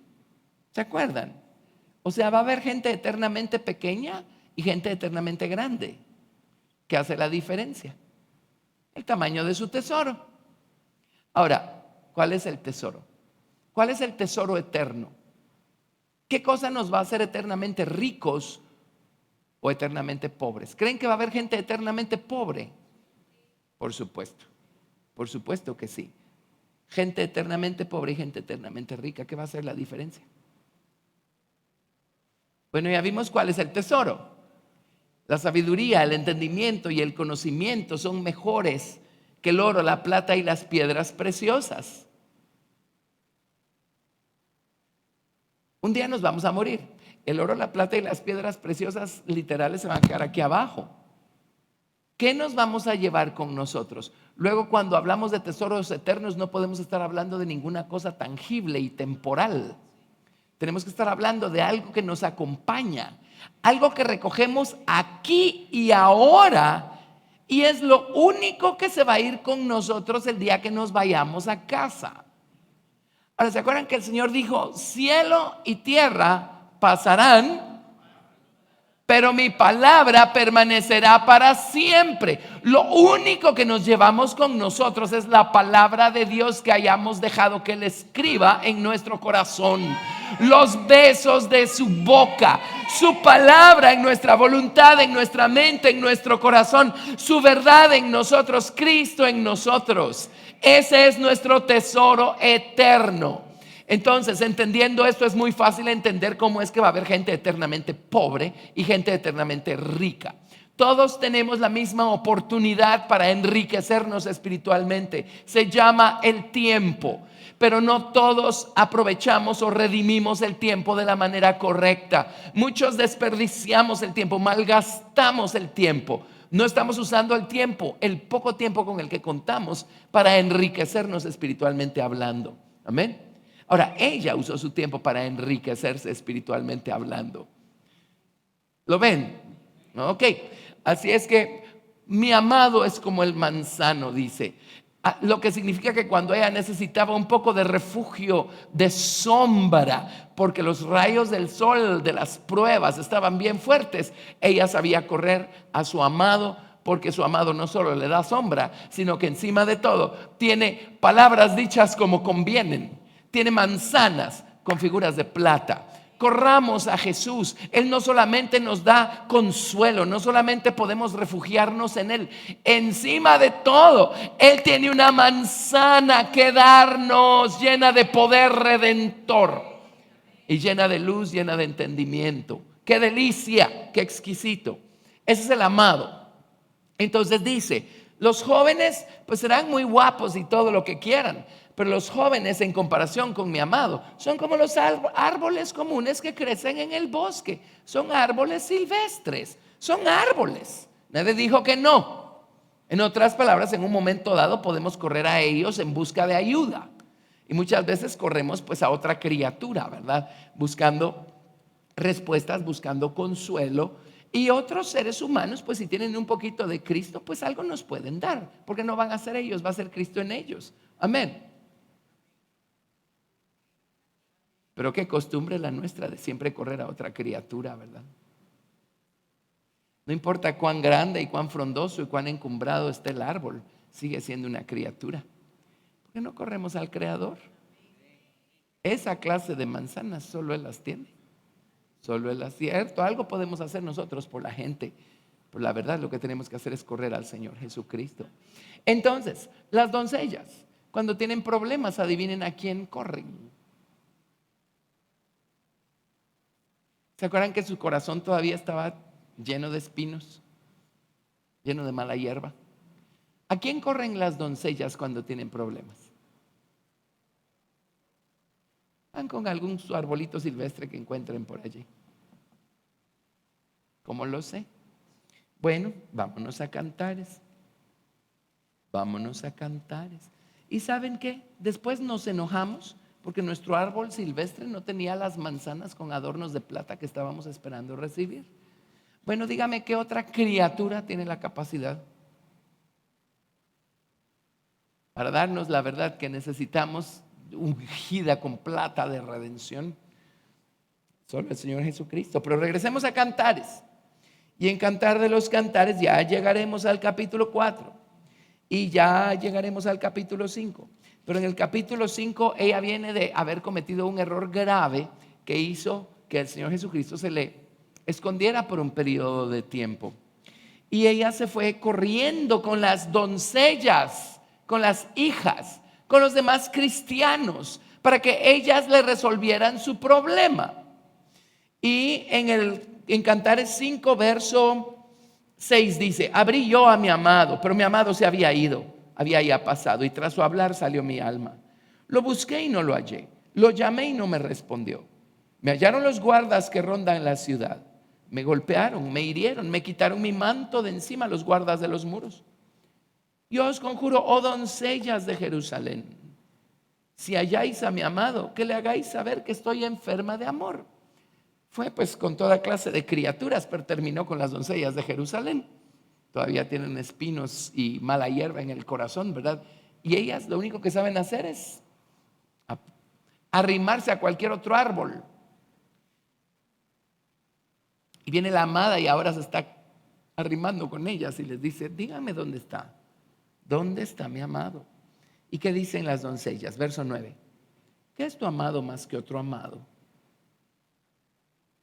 ¿Se acuerdan? O sea, va a haber gente eternamente pequeña y gente eternamente grande. ¿Qué hace la diferencia? El tamaño de su tesoro. Ahora, ¿cuál es el tesoro? ¿Cuál es el tesoro eterno? ¿Qué cosa nos va a hacer eternamente ricos o eternamente pobres? ¿Creen que va a haber gente eternamente pobre? Por supuesto que sí. Gente eternamente pobre y gente eternamente rica. ¿Qué va a hacer la diferencia? Bueno, ya vimos cuál es el tesoro. La sabiduría, el entendimiento y el conocimiento son mejores que el oro, la plata y las piedras preciosas. Un día nos vamos a morir. El oro, la plata y las piedras preciosas literales se van a quedar aquí abajo. ¿Qué nos vamos a llevar con nosotros? Luego, cuando hablamos de tesoros eternos, no podemos estar hablando de ninguna cosa tangible y temporal. Tenemos que estar hablando de algo que nos acompaña, algo que recogemos aquí y ahora, y es lo único que se va a ir con nosotros el día que nos vayamos a casa. Ahora, ¿se acuerdan que el Señor dijo: cielo y tierra pasarán, pero mi palabra permanecerá para siempre? Lo único que nos llevamos con nosotros es la palabra de Dios que hayamos dejado que Él escriba en nuestro corazón. Los besos de su boca, su palabra en nuestra voluntad, en nuestra mente, en nuestro corazón, su verdad en nosotros, Cristo en nosotros. Ese es nuestro tesoro eterno. Entonces, entendiendo esto, es muy fácil entender cómo es que va a haber gente eternamente pobre y gente eternamente rica. Todos tenemos la misma oportunidad para enriquecernos espiritualmente. Se llama el tiempo, pero no todos aprovechamos o redimimos el tiempo de la manera correcta. Muchos desperdiciamos el tiempo, malgastamos el tiempo. No estamos usando el tiempo, el poco tiempo con el que contamos, para enriquecernos espiritualmente hablando. Amén. Ahora, ella usó su tiempo para enriquecerse espiritualmente hablando. ¿Lo ven? Ok. Así es que mi amado es como el manzano, dice. Lo que significa que cuando ella necesitaba un poco de refugio, de sombra, porque los rayos del sol de las pruebas estaban bien fuertes, ella sabía correr a su amado, porque su amado no solo le da sombra, sino que encima de todo tiene palabras dichas como convienen. Tiene manzanas con figuras de plata. Corramos a Jesús. Él no solamente nos da consuelo, no solamente podemos refugiarnos en Él. Encima de todo, Él tiene una manzana que darnos, llena de poder redentor y llena de luz, llena de entendimiento. ¡Qué delicia! ¡Qué exquisito! Ese es el amado. Entonces dice: los jóvenes pues serán muy guapos y todo lo que quieran, pero los jóvenes, en comparación con mi amado, son como los árboles comunes que crecen en el bosque. Son árboles silvestres, son árboles. Nadie dijo que no. En otras palabras, en un momento dado podemos correr a ellos en busca de ayuda. Y muchas veces corremos pues a otra criatura, ¿verdad? Buscando respuestas, buscando consuelo. Y otros seres humanos, pues si tienen un poquito de Cristo, pues algo nos pueden dar. Porque no van a ser ellos, va a ser Cristo en ellos. Amén. Pero qué costumbre la nuestra de siempre correr a otra criatura, ¿verdad? No importa cuán grande y cuán frondoso y cuán encumbrado esté el árbol, sigue siendo una criatura. ¿Por qué no corremos al Creador? Esa clase de manzanas solo Él las tiene. Solo Él las tiene. Cierto, algo podemos hacer nosotros por la gente. Pero la verdad, lo que tenemos que hacer es correr al Señor Jesucristo. Entonces, las doncellas, cuando tienen problemas, adivinen a quién corren. ¿Se acuerdan que su corazón todavía estaba lleno de espinos, lleno de mala hierba? ¿A quién corren las doncellas cuando tienen problemas? Van con algún su arbolito silvestre que encuentren por allí. ¿Cómo lo sé? Bueno, vámonos a Cantares. Vámonos a Cantares. ¿Y saben qué? Después nos enojamos porque nuestro árbol silvestre no tenía las manzanas con adornos de plata que estábamos esperando recibir. Bueno, dígame, ¿qué otra criatura tiene la capacidad para darnos la verdad que necesitamos, ungida con plata de redención? Solo el Señor Jesucristo. Pero regresemos a Cantares. Y en Cantar de los Cantares ya llegaremos al capítulo 4 y ya llegaremos al capítulo 5. Pero en el capítulo 5 ella viene de haber cometido un error grave que hizo que el Señor Jesucristo se le escondiera por un periodo de tiempo. Y ella se fue corriendo con las doncellas, con las hijas, con los demás cristianos, para que ellas le resolvieran su problema. Y en Cantares 5, verso 6 dice: abrí yo a mi amado, pero mi amado se había ido, había ya pasado, y tras su hablar salió mi alma. Lo busqué y no lo hallé, lo llamé y no me respondió. Me hallaron los guardas que rondan la ciudad, me golpearon, me hirieron, me quitaron mi manto de encima los guardas de los muros. Yo os conjuro, oh doncellas de Jerusalén, si halláis a mi amado, que le hagáis saber que estoy enferma de amor. Fue pues con toda clase de criaturas, pero terminó con las doncellas de Jerusalén. Todavía tienen espinos y mala hierba en el corazón, ¿verdad? Y ellas lo único que saben hacer es arrimarse a cualquier otro árbol. Y viene la amada y ahora se está arrimando con ellas y les dice: dígame dónde está. ¿Dónde está mi amado? ¿Y qué dicen las doncellas? Verso 9. ¿Qué es tu amado más que otro amado?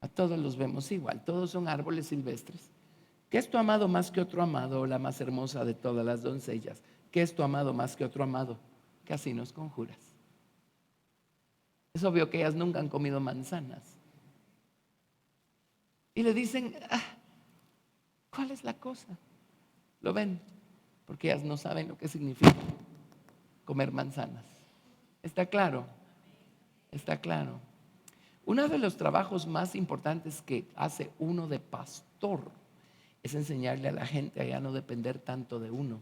A todos los vemos igual, todos son árboles silvestres. ¿Qué es tu amado más que otro amado? La más hermosa de todas las doncellas. ¿Qué es tu amado más que otro amado? Que así nos conjuras. Es obvio que ellas nunca han comido manzanas. Y le dicen: ¿cuál es la cosa? ¿Lo ven? Porque ellas no saben lo que significa comer manzanas. ¿Está claro? Está claro. Uno de los trabajos más importantes que hace uno de pastor es enseñarle a la gente a ya no depender tanto de uno,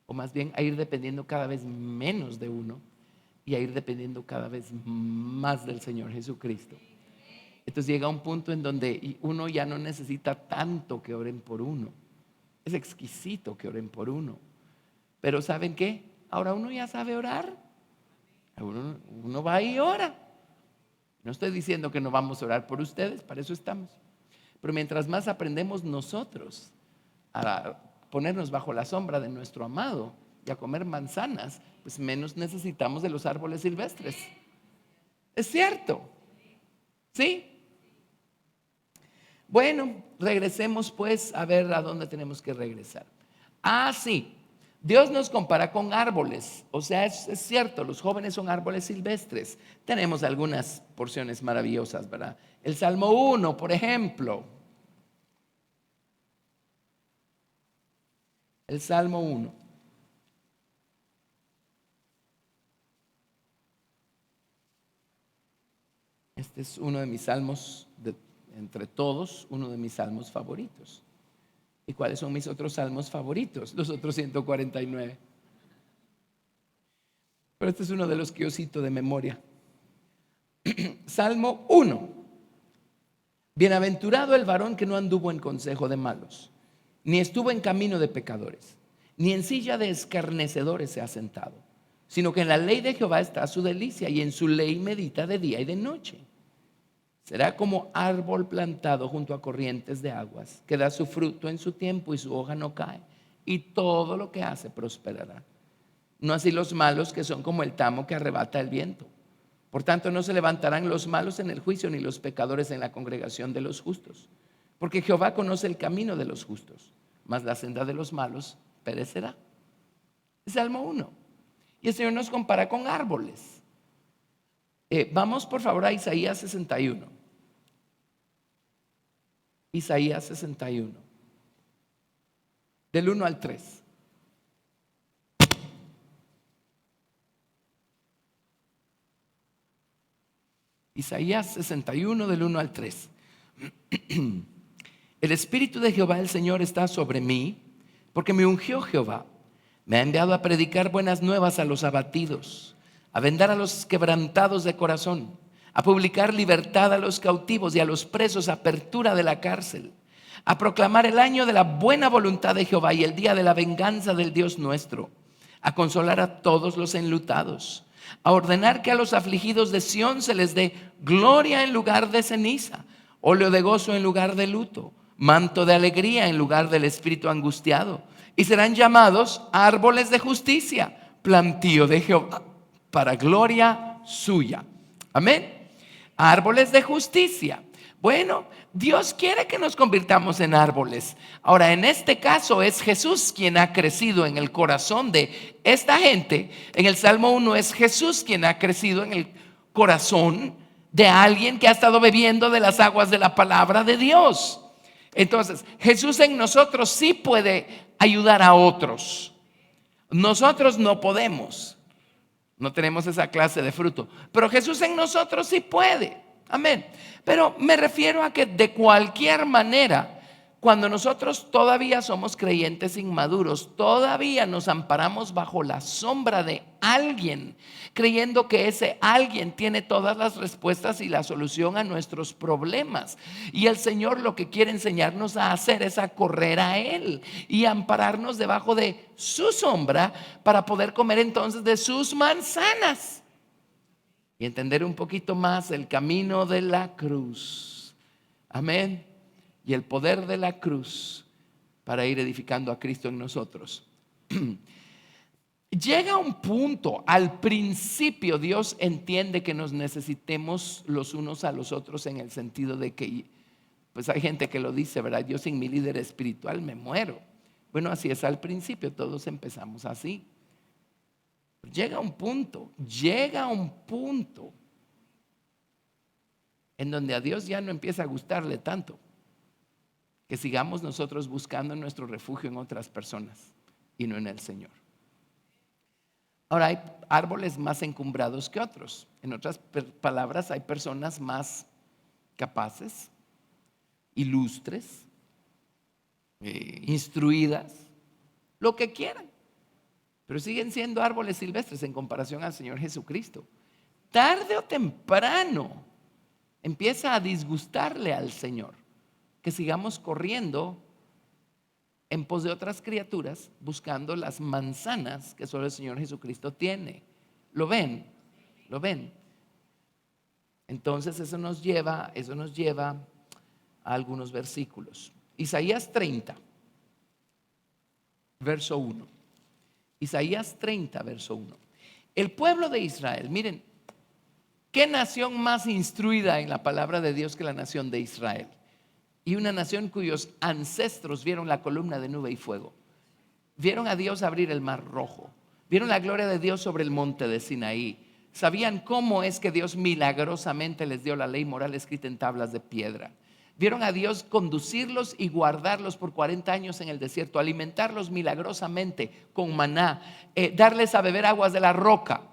o más bien a ir dependiendo cada vez menos de uno y a ir dependiendo cada vez más del Señor Jesucristo. Entonces llega un punto en donde uno ya no necesita tanto que oren por uno. Es exquisito que oren por uno. Pero ¿saben qué? Ahora uno ya sabe orar. Uno va y ora. No estoy diciendo que no vamos a orar por ustedes, para eso estamos. Pero mientras más aprendemos nosotros a ponernos bajo la sombra de nuestro amado y a comer manzanas, pues menos necesitamos de los árboles silvestres. ¿Es cierto? ¿Sí? Bueno, regresemos pues a ver a dónde tenemos que regresar. Sí, Dios nos compara con árboles. O sea, es cierto, los jóvenes son árboles silvestres. Tenemos algunas porciones maravillosas, ¿verdad? El Salmo 1, por ejemplo. El Salmo 1. Este es uno de mis salmos, entre todos, uno de mis salmos favoritos. ¿Y cuáles son mis otros salmos favoritos? Los otros 149. Pero este es uno de los que yo cito de memoria. Salmo 1. Bienaventurado el varón que no anduvo en consejo de malos, ni estuvo en camino de pecadores, ni en silla de escarnecedores se ha sentado, sino que en la ley de Jehová está su delicia, y en su ley medita de día y de noche. Será como árbol plantado junto a corrientes de aguas, que da su fruto en su tiempo y su hoja no cae, y todo lo que hace prosperará. No así los malos, que son como el tamo que arrebata el viento. Por tanto, no se levantarán los malos en el juicio, ni los pecadores en la congregación de los justos. Porque Jehová conoce el camino de los justos, mas la senda de los malos perecerá. Salmo 1. Y el Señor nos compara con árboles. Vamos por favor a Isaías 61. Isaías 61. Del 1 al 3. Isaías 61 del 1 al 3. El Espíritu de Jehová el Señor está sobre mí, porque me ungió Jehová. Me ha enviado a predicar buenas nuevas a los abatidos, a vendar a los quebrantados de corazón, a publicar libertad a los cautivos y a los presos, apertura de la cárcel, a proclamar el año de la buena voluntad de Jehová y el día de la venganza del Dios nuestro, a consolar a todos los enlutados, a ordenar que a los afligidos de Sión se les dé gloria en lugar de ceniza, óleo de gozo en lugar de luto, manto de alegría en lugar del espíritu angustiado, y serán llamados árboles de justicia, plantío de Jehová, para gloria suya. Amén. Árboles de justicia. Bueno, Dios quiere que nos convirtamos en árboles. Ahora, en este caso es Jesús quien ha crecido en el corazón de esta gente. En el Salmo 1 es Jesús quien ha crecido en el corazón de alguien que ha estado bebiendo de las aguas de la palabra de Dios. Entonces, Jesús en nosotros sí puede ayudar a otros. Nosotros no podemos. No tenemos esa clase de fruto. Pero Jesús en nosotros sí puede. Amén. Pero me refiero a que de cualquier manera, cuando nosotros todavía somos creyentes inmaduros, todavía nos amparamos bajo la sombra de alguien, creyendo que ese alguien tiene todas las respuestas y la solución a nuestros problemas. Y el Señor lo que quiere enseñarnos a hacer es a correr a Él y ampararnos debajo de su sombra para poder comer entonces de sus manzanas y entender un poquito más el camino de la cruz. Amén. Y el poder de la cruz para ir edificando a Cristo en nosotros. Llega un punto, al principio Dios entiende que nos necesitemos los unos a los otros, en el sentido de que, pues hay gente que lo dice, ¿verdad? Yo sin mi líder espiritual me muero. Bueno, así es al principio, todos empezamos así. Llega un punto en donde a Dios ya no empieza a gustarle tanto que sigamos nosotros buscando nuestro refugio en otras personas y no en el Señor. Ahora, hay árboles más encumbrados que otros. En otras palabras, hay personas más capaces, ilustres, instruidas, lo que quieran, pero siguen siendo árboles silvestres en comparación al Señor Jesucristo. Tarde o temprano empieza a disgustarle al Señor que sigamos corriendo en pos de otras criaturas, buscando las manzanas que solo el Señor Jesucristo tiene. ¿Lo ven? ¿Lo ven? Entonces eso nos lleva a algunos versículos. Isaías 30, verso 1. Isaías 30, verso 1. El pueblo de Israel, miren, ¿qué nación más instruida en la palabra de Dios que la nación de Israel? Y una nación cuyos ancestros vieron la columna de nube y fuego, vieron a Dios abrir el mar rojo, vieron la gloria de Dios sobre el monte de Sinaí, sabían cómo es que Dios milagrosamente les dio la ley moral escrita en tablas de piedra. Vieron a Dios conducirlos y guardarlos por 40 años en el desierto, alimentarlos milagrosamente con maná, darles a beber aguas de la roca.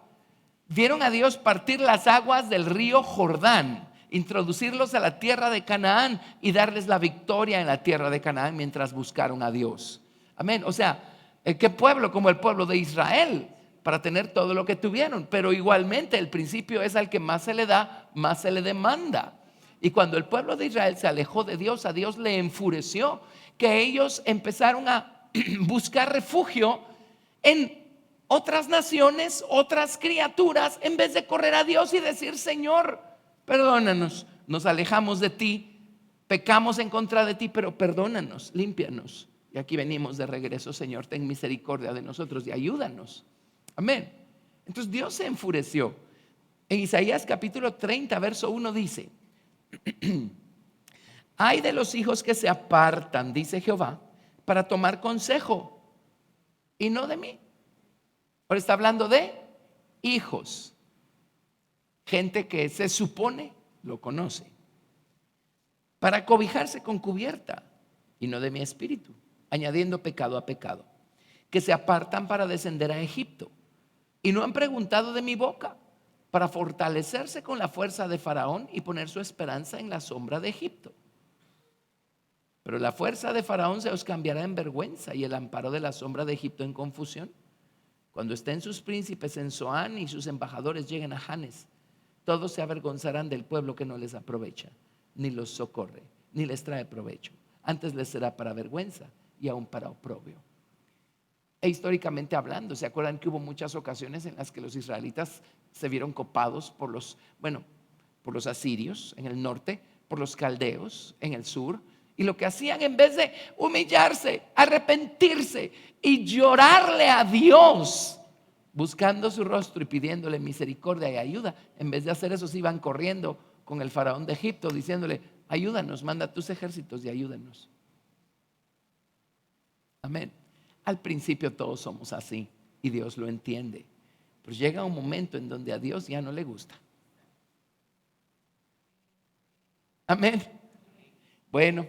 Vieron a Dios partir las aguas del río Jordán, introducirlos a la tierra de Canaán y darles la victoria en la tierra de Canaán mientras buscaron a Dios. Amén. O sea, ¿qué pueblo como el pueblo de Israel para tener todo lo que tuvieron? Pero igualmente el principio es al que más se le da, más se le demanda. Y cuando el pueblo de Israel se alejó de Dios, a Dios le enfureció que ellos empezaron a buscar refugio en otras naciones, otras criaturas, en vez de correr a Dios y decir: Señor, perdónanos, nos alejamos de ti, pecamos en contra de ti, pero perdónanos, límpianos. Y aquí venimos de regreso. Señor, ten misericordia de nosotros y ayúdanos. Amén. Entonces Dios se enfureció. En Isaías capítulo 30, verso 1 dice: Ay de los hijos que se apartan, dice Jehová, para tomar consejo y no de mí. Ahora está hablando de hijos, gente que se supone lo conoce, para cobijarse con cubierta y no de mi espíritu, añadiendo pecado a pecado, que se apartan para descender a Egipto y no han preguntado de mi boca, para fortalecerse con la fuerza de Faraón y poner su esperanza en la sombra de Egipto. Pero la fuerza de Faraón se os cambiará en vergüenza y el amparo de la sombra de Egipto en confusión. Cuando estén sus príncipes en Zoán y sus embajadores lleguen a Janes, todos se avergonzarán del pueblo que no les aprovecha, ni los socorre, ni les trae provecho. Antes les será para vergüenza y aún para oprobio. E históricamente hablando, ¿se acuerdan que hubo muchas ocasiones en las que los israelitas se vieron copados por los asirios en el norte, por los caldeos en el sur, Y lo que hacían, en vez de humillarse, arrepentirse y llorarle a Dios, buscando su rostro y pidiéndole misericordia y ayuda, en vez de hacer eso, se iban corriendo con el faraón de Egipto diciéndole: ayúdanos, manda tus ejércitos y ayúdanos. Amén. Al principio todos somos así y Dios lo entiende, pero llega un momento en donde a Dios ya no le gusta. Amén. Bueno,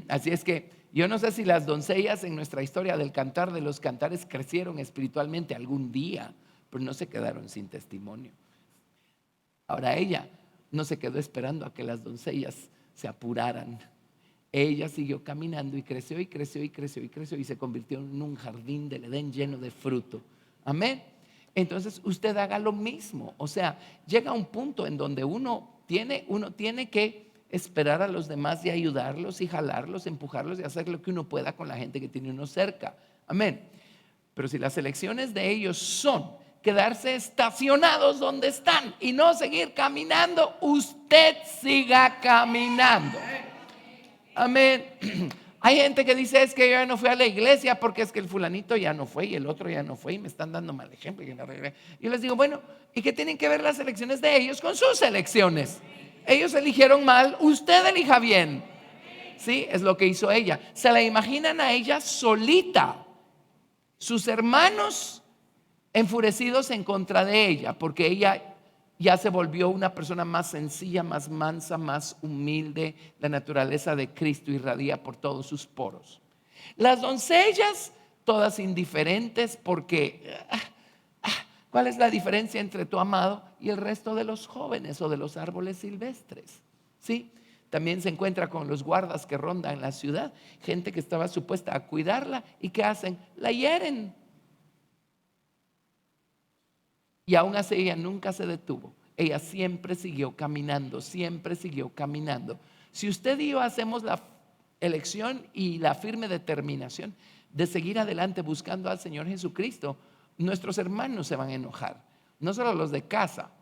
así es que yo no sé si las doncellas en nuestra historia del Cantar de los Cantares crecieron espiritualmente algún día, pero no se quedaron sin testimonio. Ahora ella no se quedó esperando a que las doncellas se apuraran. Ella siguió caminando y creció y creció y creció y creció y se convirtió en un jardín del Edén lleno de fruto. Amén. Entonces usted haga lo mismo. O sea, llega un punto en donde uno tiene que esperar a los demás y ayudarlos y jalarlos, empujarlos y hacer lo que uno pueda con la gente que tiene uno cerca. Amén. Pero si las elecciones de ellos son quedarse estacionados donde están y no seguir caminando, usted siga caminando. Amén. Hay gente que dice: es que yo ya no fui a la iglesia porque es que el fulanito ya no fue y el otro ya no fue y me están dando mal ejemplo. Yo les digo: bueno, ¿y qué tienen que ver las elecciones de ellos con sus elecciones? Ellos eligieron mal, usted elija bien. Sí, es lo que hizo ella. Se la imaginan a ella solita, sus hermanos enfurecidos en contra de ella, porque ella ya se volvió una persona más sencilla, más mansa, más humilde. La naturaleza de Cristo irradia por todos sus poros. Las doncellas, todas indiferentes, porque ¿cuál es la diferencia entre tu amado y el resto de los jóvenes o de los árboles silvestres? ¿Sí? También se encuentra con los guardas que rondan la ciudad, gente que estaba supuesta a cuidarla, y ¿qué hacen? La hieren. Y aún así ella nunca se detuvo. Ella siempre siguió caminando, siempre siguió caminando. Si usted y yo hacemos la elección y la firme determinación de seguir adelante buscando al Señor Jesucristo, nuestros hermanos se van a enojar. No solo los de casa,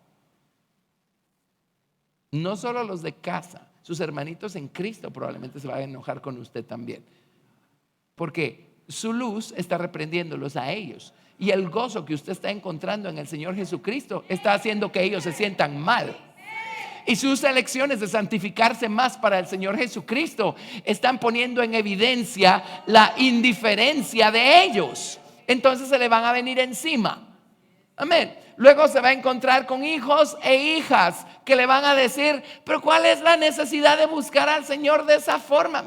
no solo los de casa, sus hermanitos en Cristo probablemente se van a enojar con usted también, porque su luz está reprendiéndolos a ellos, y el gozo que usted está encontrando en el Señor Jesucristo está haciendo que ellos se sientan mal. Y sus elecciones de santificarse más para el Señor Jesucristo están poniendo en evidencia la indiferencia de ellos. Entonces se le van a venir encima. Amén. Luego se va a encontrar con hijos e hijas que le van a decir: pero ¿cuál es la necesidad de buscar al Señor de esa forma?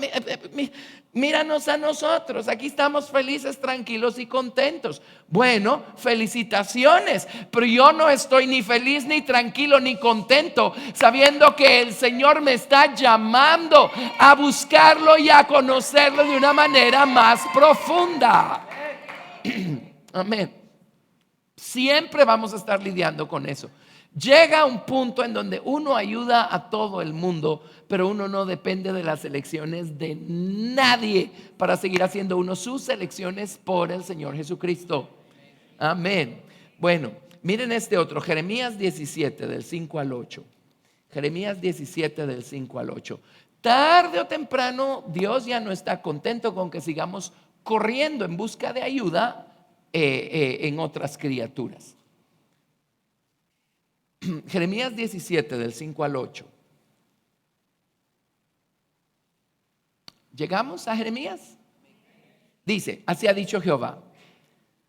Míranos a nosotros, aquí estamos felices, tranquilos y contentos. Bueno, felicitaciones, pero yo no estoy ni feliz, ni tranquilo, ni contento, sabiendo que el Señor me está llamando a buscarlo y a conocerlo de una manera más profunda. Amén. Siempre vamos a estar lidiando con eso. Llega un punto en donde uno ayuda a todo el mundo, pero uno no depende de las elecciones de nadie para seguir haciendo uno sus elecciones por el Señor Jesucristo. Amén. Bueno, miren este otro, Jeremías 17 del 5 al 8. Jeremías 17 del 5 al 8. Tarde o temprano Dios ya no está contento con que sigamos corriendo en busca de ayuda en otras criaturas. Jeremías 17 del 5 al 8. ¿Llegamos a Jeremías? Dice: así ha dicho Jehová: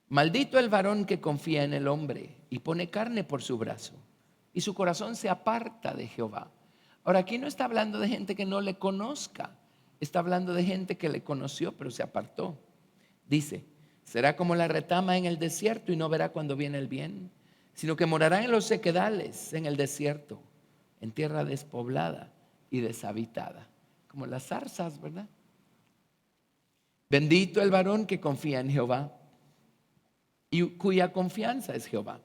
maldito el varón que confía en el hombre y pone carne por su brazo, y su corazón se aparta de Jehová. Ahora, aquí no está hablando de gente que no le conozca, está hablando de gente que le conoció pero se apartó. Dice: será como la retama en el desierto y no verá cuando viene el bien, sino que morará en los sequedales, en el desierto, en tierra despoblada y deshabitada, como las zarzas, ¿verdad? Bendito el varón que confía en Jehová y cuya confianza es Jehová,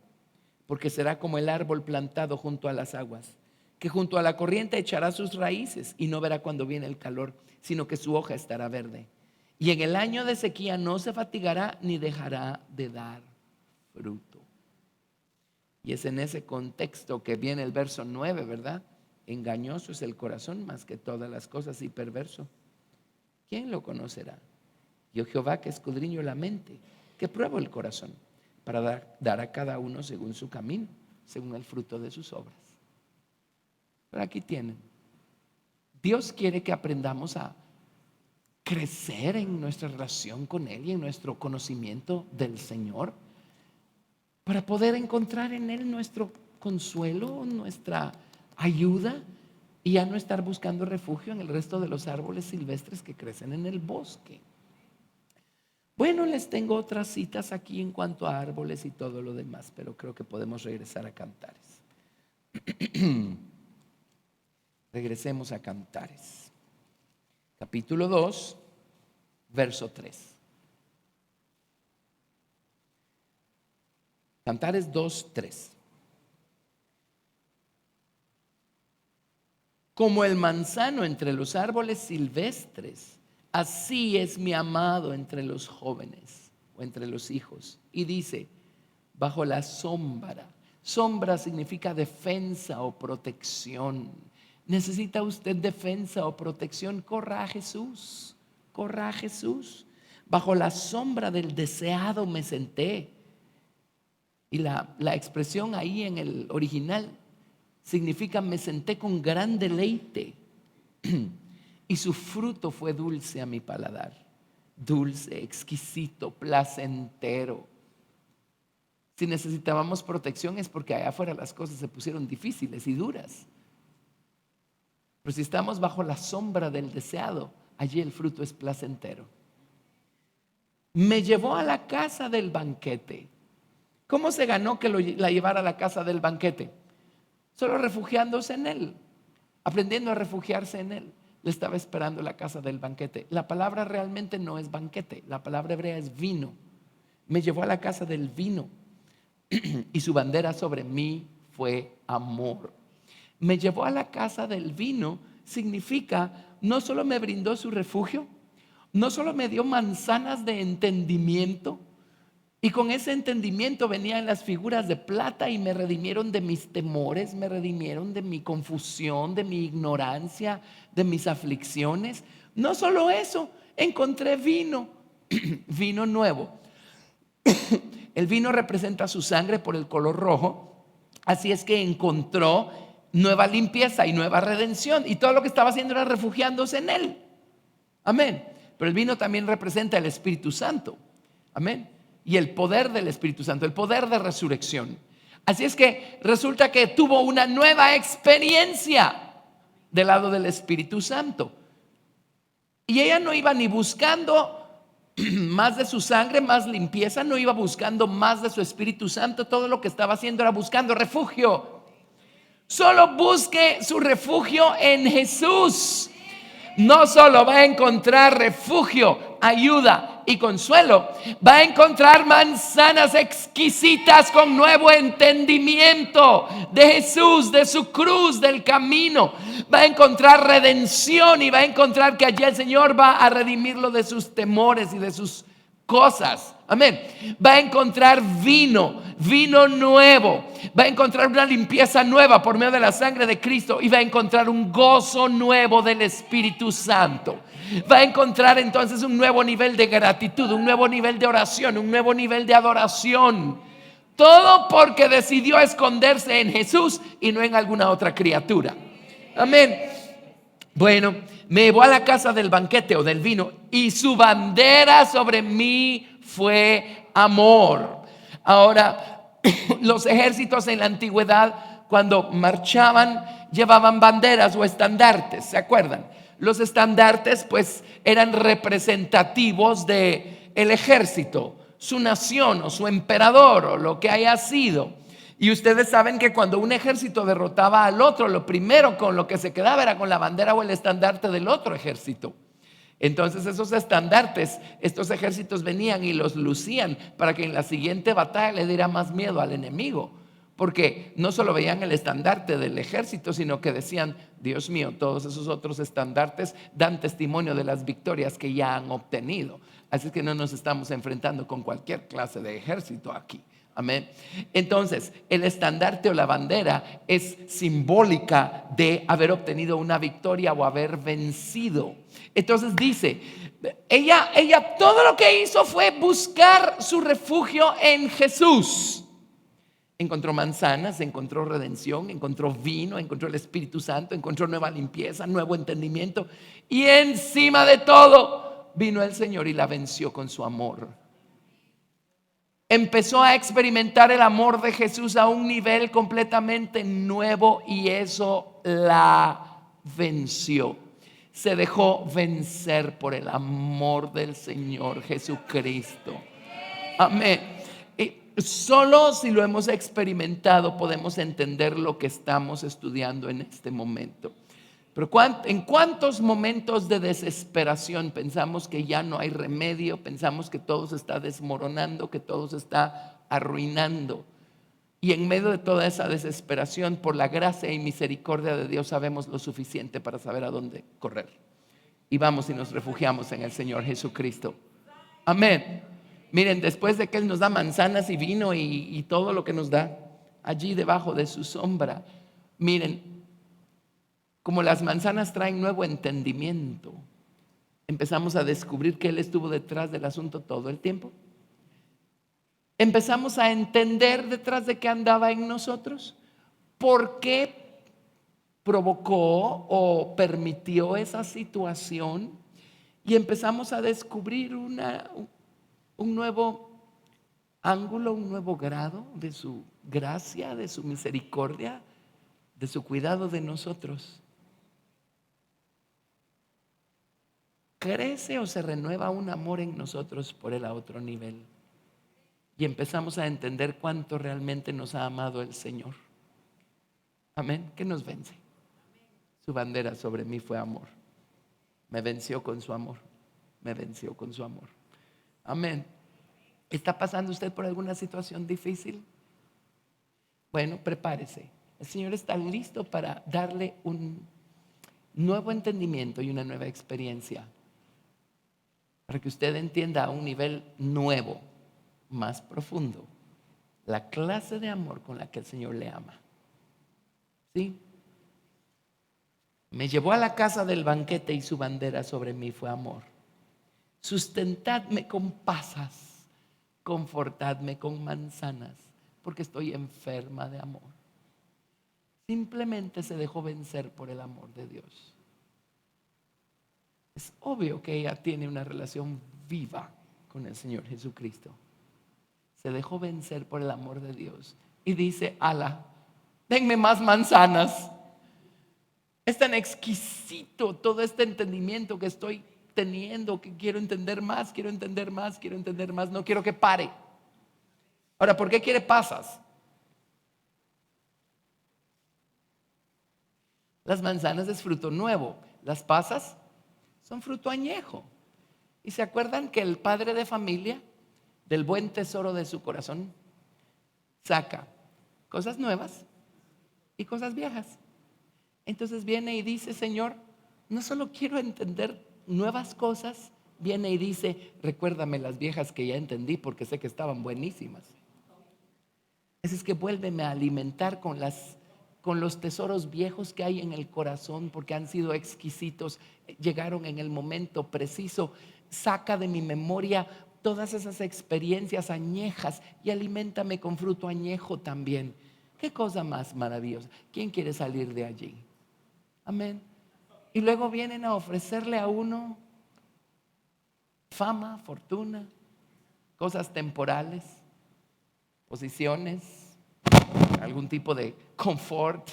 porque será como el árbol plantado junto a las aguas, que junto a la corriente echará sus raíces y no verá cuando viene el calor, sino que su hoja estará verde. Y en el año de sequía no se fatigará ni dejará de dar fruto. Y es en ese contexto que viene el verso 9, ¿verdad? Engañoso es el corazón más que todas las cosas y perverso. ¿quién lo conocerá? Yo Jehová, que escudriño la mente, que pruebo el corazón, para dar a cada uno según su camino, según el fruto de sus obras. Pero aquí tienen. Dios quiere que aprendamos a crecer en nuestra relación con Él y en nuestro conocimiento del Señor, para poder encontrar en Él nuestro consuelo, nuestra ayuda, y ya no estar buscando refugio en el resto de los árboles silvestres que crecen en el bosque. Bueno, les tengo otras citas aquí en cuanto a árboles y todo lo demás, pero creo que podemos regresar a Cantares. Regresemos a Cantares. Capítulo 2, verso 3. Cantares 2, 3. Como el manzano entre los árboles silvestres, así es mi amado entre los jóvenes o entre los hijos. Y dice, bajo la sombra. Sombra significa defensa o protección. ¿Necesita usted defensa o protección? Corra a Jesús, corra a Jesús. Bajo la sombra del deseado me senté. Y la expresión ahí en el original significa me senté con gran deleite y su fruto fue dulce a mi paladar. Dulce, exquisito, placentero. Si necesitábamos protección es porque allá afuera las cosas se pusieron difíciles y duras. Pero si estamos bajo la sombra del deseado, allí el fruto es placentero. Me llevó a la casa del banquete. ¿Cómo se ganó que la llevara a la casa del banquete? Solo refugiándose en Él, aprendiendo a refugiarse en Él. Le estaba esperando la casa del banquete. La palabra realmente no es banquete, la palabra hebrea es vino. Me llevó a la casa del vino y su bandera sobre mí fue amor. Me llevó a la casa del vino significa no solo me brindó su refugio, no solo me dio manzanas de entendimiento, y con ese entendimiento venían las figuras de plata y me redimieron de mis temores, me redimieron de mi confusión, de mi ignorancia, de mis aflicciones. No solo eso, encontré vino, vino nuevo. El vino representa su sangre por el color rojo, así es que encontró nueva limpieza y nueva redención, y todo lo que estaba haciendo era refugiándose en Él. Amén. Pero el vino también representa el Espíritu Santo. Amén. Y el poder del Espíritu Santo, el poder de resurrección. Así es que resulta que tuvo una nueva experiencia del lado del Espíritu Santo. Y ella no iba ni buscando más de su sangre, más limpieza, no iba buscando más de su Espíritu Santo. Todo lo que estaba haciendo era buscando refugio. Solo busque su refugio en Jesús. No solo va a encontrar refugio, ayuda y consuelo, va a encontrar manzanas exquisitas con nuevo entendimiento de Jesús, de su cruz, del camino. Va a encontrar redención y va a encontrar que allí el Señor va a redimirlo de sus temores y de sus cosas. Amén. Va a encontrar vino nuevo. Va a encontrar una limpieza nueva por medio de la sangre de Cristo. Y va a encontrar un gozo nuevo del Espíritu Santo. Va a encontrar entonces un nuevo nivel de gratitud, un nuevo nivel de oración, un nuevo nivel de adoración. Todo porque decidió esconderse en Jesús y no en alguna otra criatura. Amén. Bueno, me llevó a la casa del banquete o del vino y su bandera sobre mí fue amor. Ahora, los ejércitos en la antigüedad, cuando marchaban, llevaban banderas o estandartes, ¿se acuerdan? Los estandartes pues eran representativos del ejército, su nación o su emperador o lo que haya sido. Y ustedes saben que cuando un ejército derrotaba al otro, lo primero con lo que se quedaba era con la bandera o el estandarte del otro ejército. Entonces esos estandartes, estos ejércitos venían y los lucían para que en la siguiente batalla le diera más miedo al enemigo. Porque no solo veían el estandarte del ejército, sino que decían, Dios mío, todos esos otros estandartes dan testimonio de las victorias que ya han obtenido. Así que no nos estamos enfrentando con cualquier clase de ejército aquí. Amén. Entonces, el estandarte o la bandera es simbólica de haber obtenido una victoria o haber vencido. Entonces dice, ella todo lo que hizo fue buscar su refugio en Jesús. Encontró manzanas, encontró redención, encontró vino, encontró el Espíritu Santo, encontró nueva limpieza, nuevo entendimiento. Y encima de todo, vino el Señor y la venció con su amor. Empezó a experimentar el amor de Jesús a un nivel completamente nuevo y eso la venció. Se dejó vencer por el amor del Señor Jesucristo. Amén. Y solo si lo hemos experimentado podemos entender lo que estamos estudiando en este momento. Pero ¿en cuántos momentos de desesperación pensamos que ya no hay remedio? Pensamos que todo se está desmoronando, que todo se está arruinando. Y en medio de toda esa desesperación, por la gracia y misericordia de Dios, sabemos lo suficiente para saber a dónde correr. Y vamos y nos refugiamos en el Señor Jesucristo. Amén. Miren, después de que Él nos da manzanas y vino y todo lo que nos da, allí debajo de su sombra, miren, como las manzanas traen nuevo entendimiento, empezamos a descubrir que Él estuvo detrás del asunto todo el tiempo. Empezamos a entender detrás de qué andaba en nosotros, por qué provocó o permitió esa situación, y empezamos a descubrir un nuevo ángulo, un nuevo grado de su gracia, de su misericordia, de su cuidado de nosotros. Crece o se renueva un amor en nosotros por Él a otro nivel. Y empezamos a entender cuánto realmente nos ha amado el Señor. Amén. ¿Qué nos vence? Su bandera sobre mí fue amor. Me venció con su amor. Me venció con su amor. Amén. ¿Está pasando usted por alguna situación difícil? Bueno, prepárese. El Señor está listo para darle un nuevo entendimiento y una nueva experiencia, para que usted entienda a un nivel nuevo, más profundo, la clase de amor con la que el Señor le ama. ¿Sí? Me llevó a la casa del banquete y su bandera sobre mí fue amor. Sustentadme con pasas, confortadme con manzanas, porque estoy enferma de amor. Simplemente se dejó vencer por el amor de Dios. Es obvio que ella tiene una relación viva con el Señor Jesucristo. Se dejó vencer por el amor de Dios y dice: ala, denme más manzanas. Es tan exquisito todo este entendimiento que estoy teniendo, que quiero entender más, quiero entender más, quiero entender más. No quiero que pare. Ahora, ¿por qué quiere pasas? Las manzanas es fruto nuevo, las pasas son fruto añejo. ¿Y se acuerdan que el padre de familia, del buen tesoro de su corazón, saca cosas nuevas y cosas viejas? Entonces viene y dice: Señor, no solo quiero entender nuevas cosas, viene y dice: recuérdame las viejas que ya entendí, porque sé que estaban buenísimas. Así es que vuélveme a alimentar con los tesoros viejos que hay en el corazón, porque han sido exquisitos, llegaron en el momento preciso. Saca de mi memoria todas esas experiencias añejas y aliméntame con fruto añejo también. Qué cosa más maravillosa. ¿Quién quiere salir de allí? Amén. Y luego vienen a ofrecerle a uno fama, fortuna, cosas temporales, posiciones, algún tipo de confort.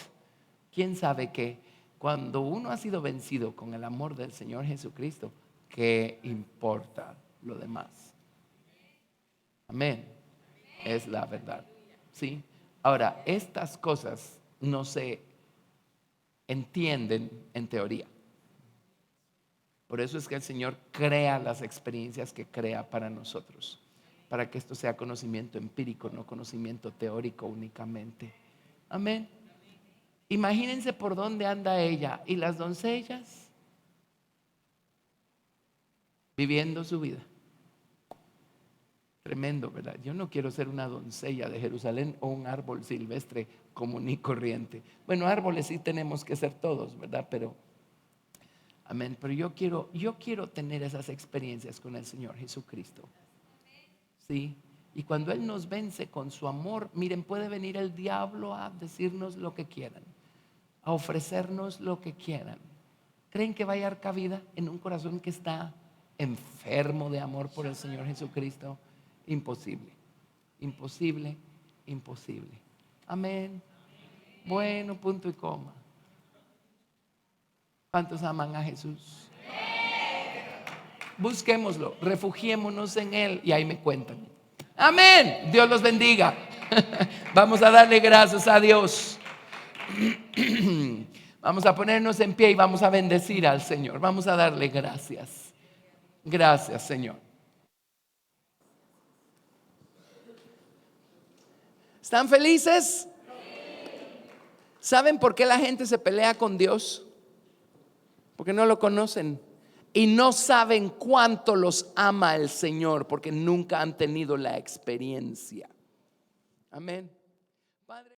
¿Quién sabe qué? Cuando uno ha sido vencido con el amor del Señor Jesucristo, ¿qué importa lo demás? Amén. Es la verdad. ¿Sí? Ahora, estas cosas no se entienden en teoría. Por eso es que el Señor crea las experiencias que crea para nosotros, para que esto sea conocimiento empírico, no conocimiento teórico únicamente. Amén. Imagínense por dónde anda ella y las doncellas viviendo su vida, Tremendo, ¿verdad? Yo no quiero ser una doncella de Jerusalén o un árbol silvestre común y corriente. Bueno, árboles sí tenemos que ser todos, ¿verdad? Pero, amén. Pero yo quiero tener esas experiencias con el Señor Jesucristo. Sí. Y cuando Él nos vence con su amor, miren, puede venir el diablo a decirnos lo que quieran, a ofrecernos lo que quieran. ¿Creen que va a hallar cabida en un corazón que está enfermo de amor por el Señor Jesucristo? Imposible, imposible, imposible. Amén. Bueno, punto y coma. ¿Cuántos aman a Jesús? Busquémoslo, refugiémonos en Él y ahí me cuentan. Amén. Dios los bendiga. Vamos a darle gracias a Dios. Vamos a ponernos en pie y vamos a bendecir al Señor. Vamos a darle gracias. Gracias, Señor. ¿Están felices? ¿Saben por qué la gente se pelea con Dios? Porque no lo conocen y no saben cuánto los ama el Señor, porque nunca han tenido la experiencia. Amén. Padre.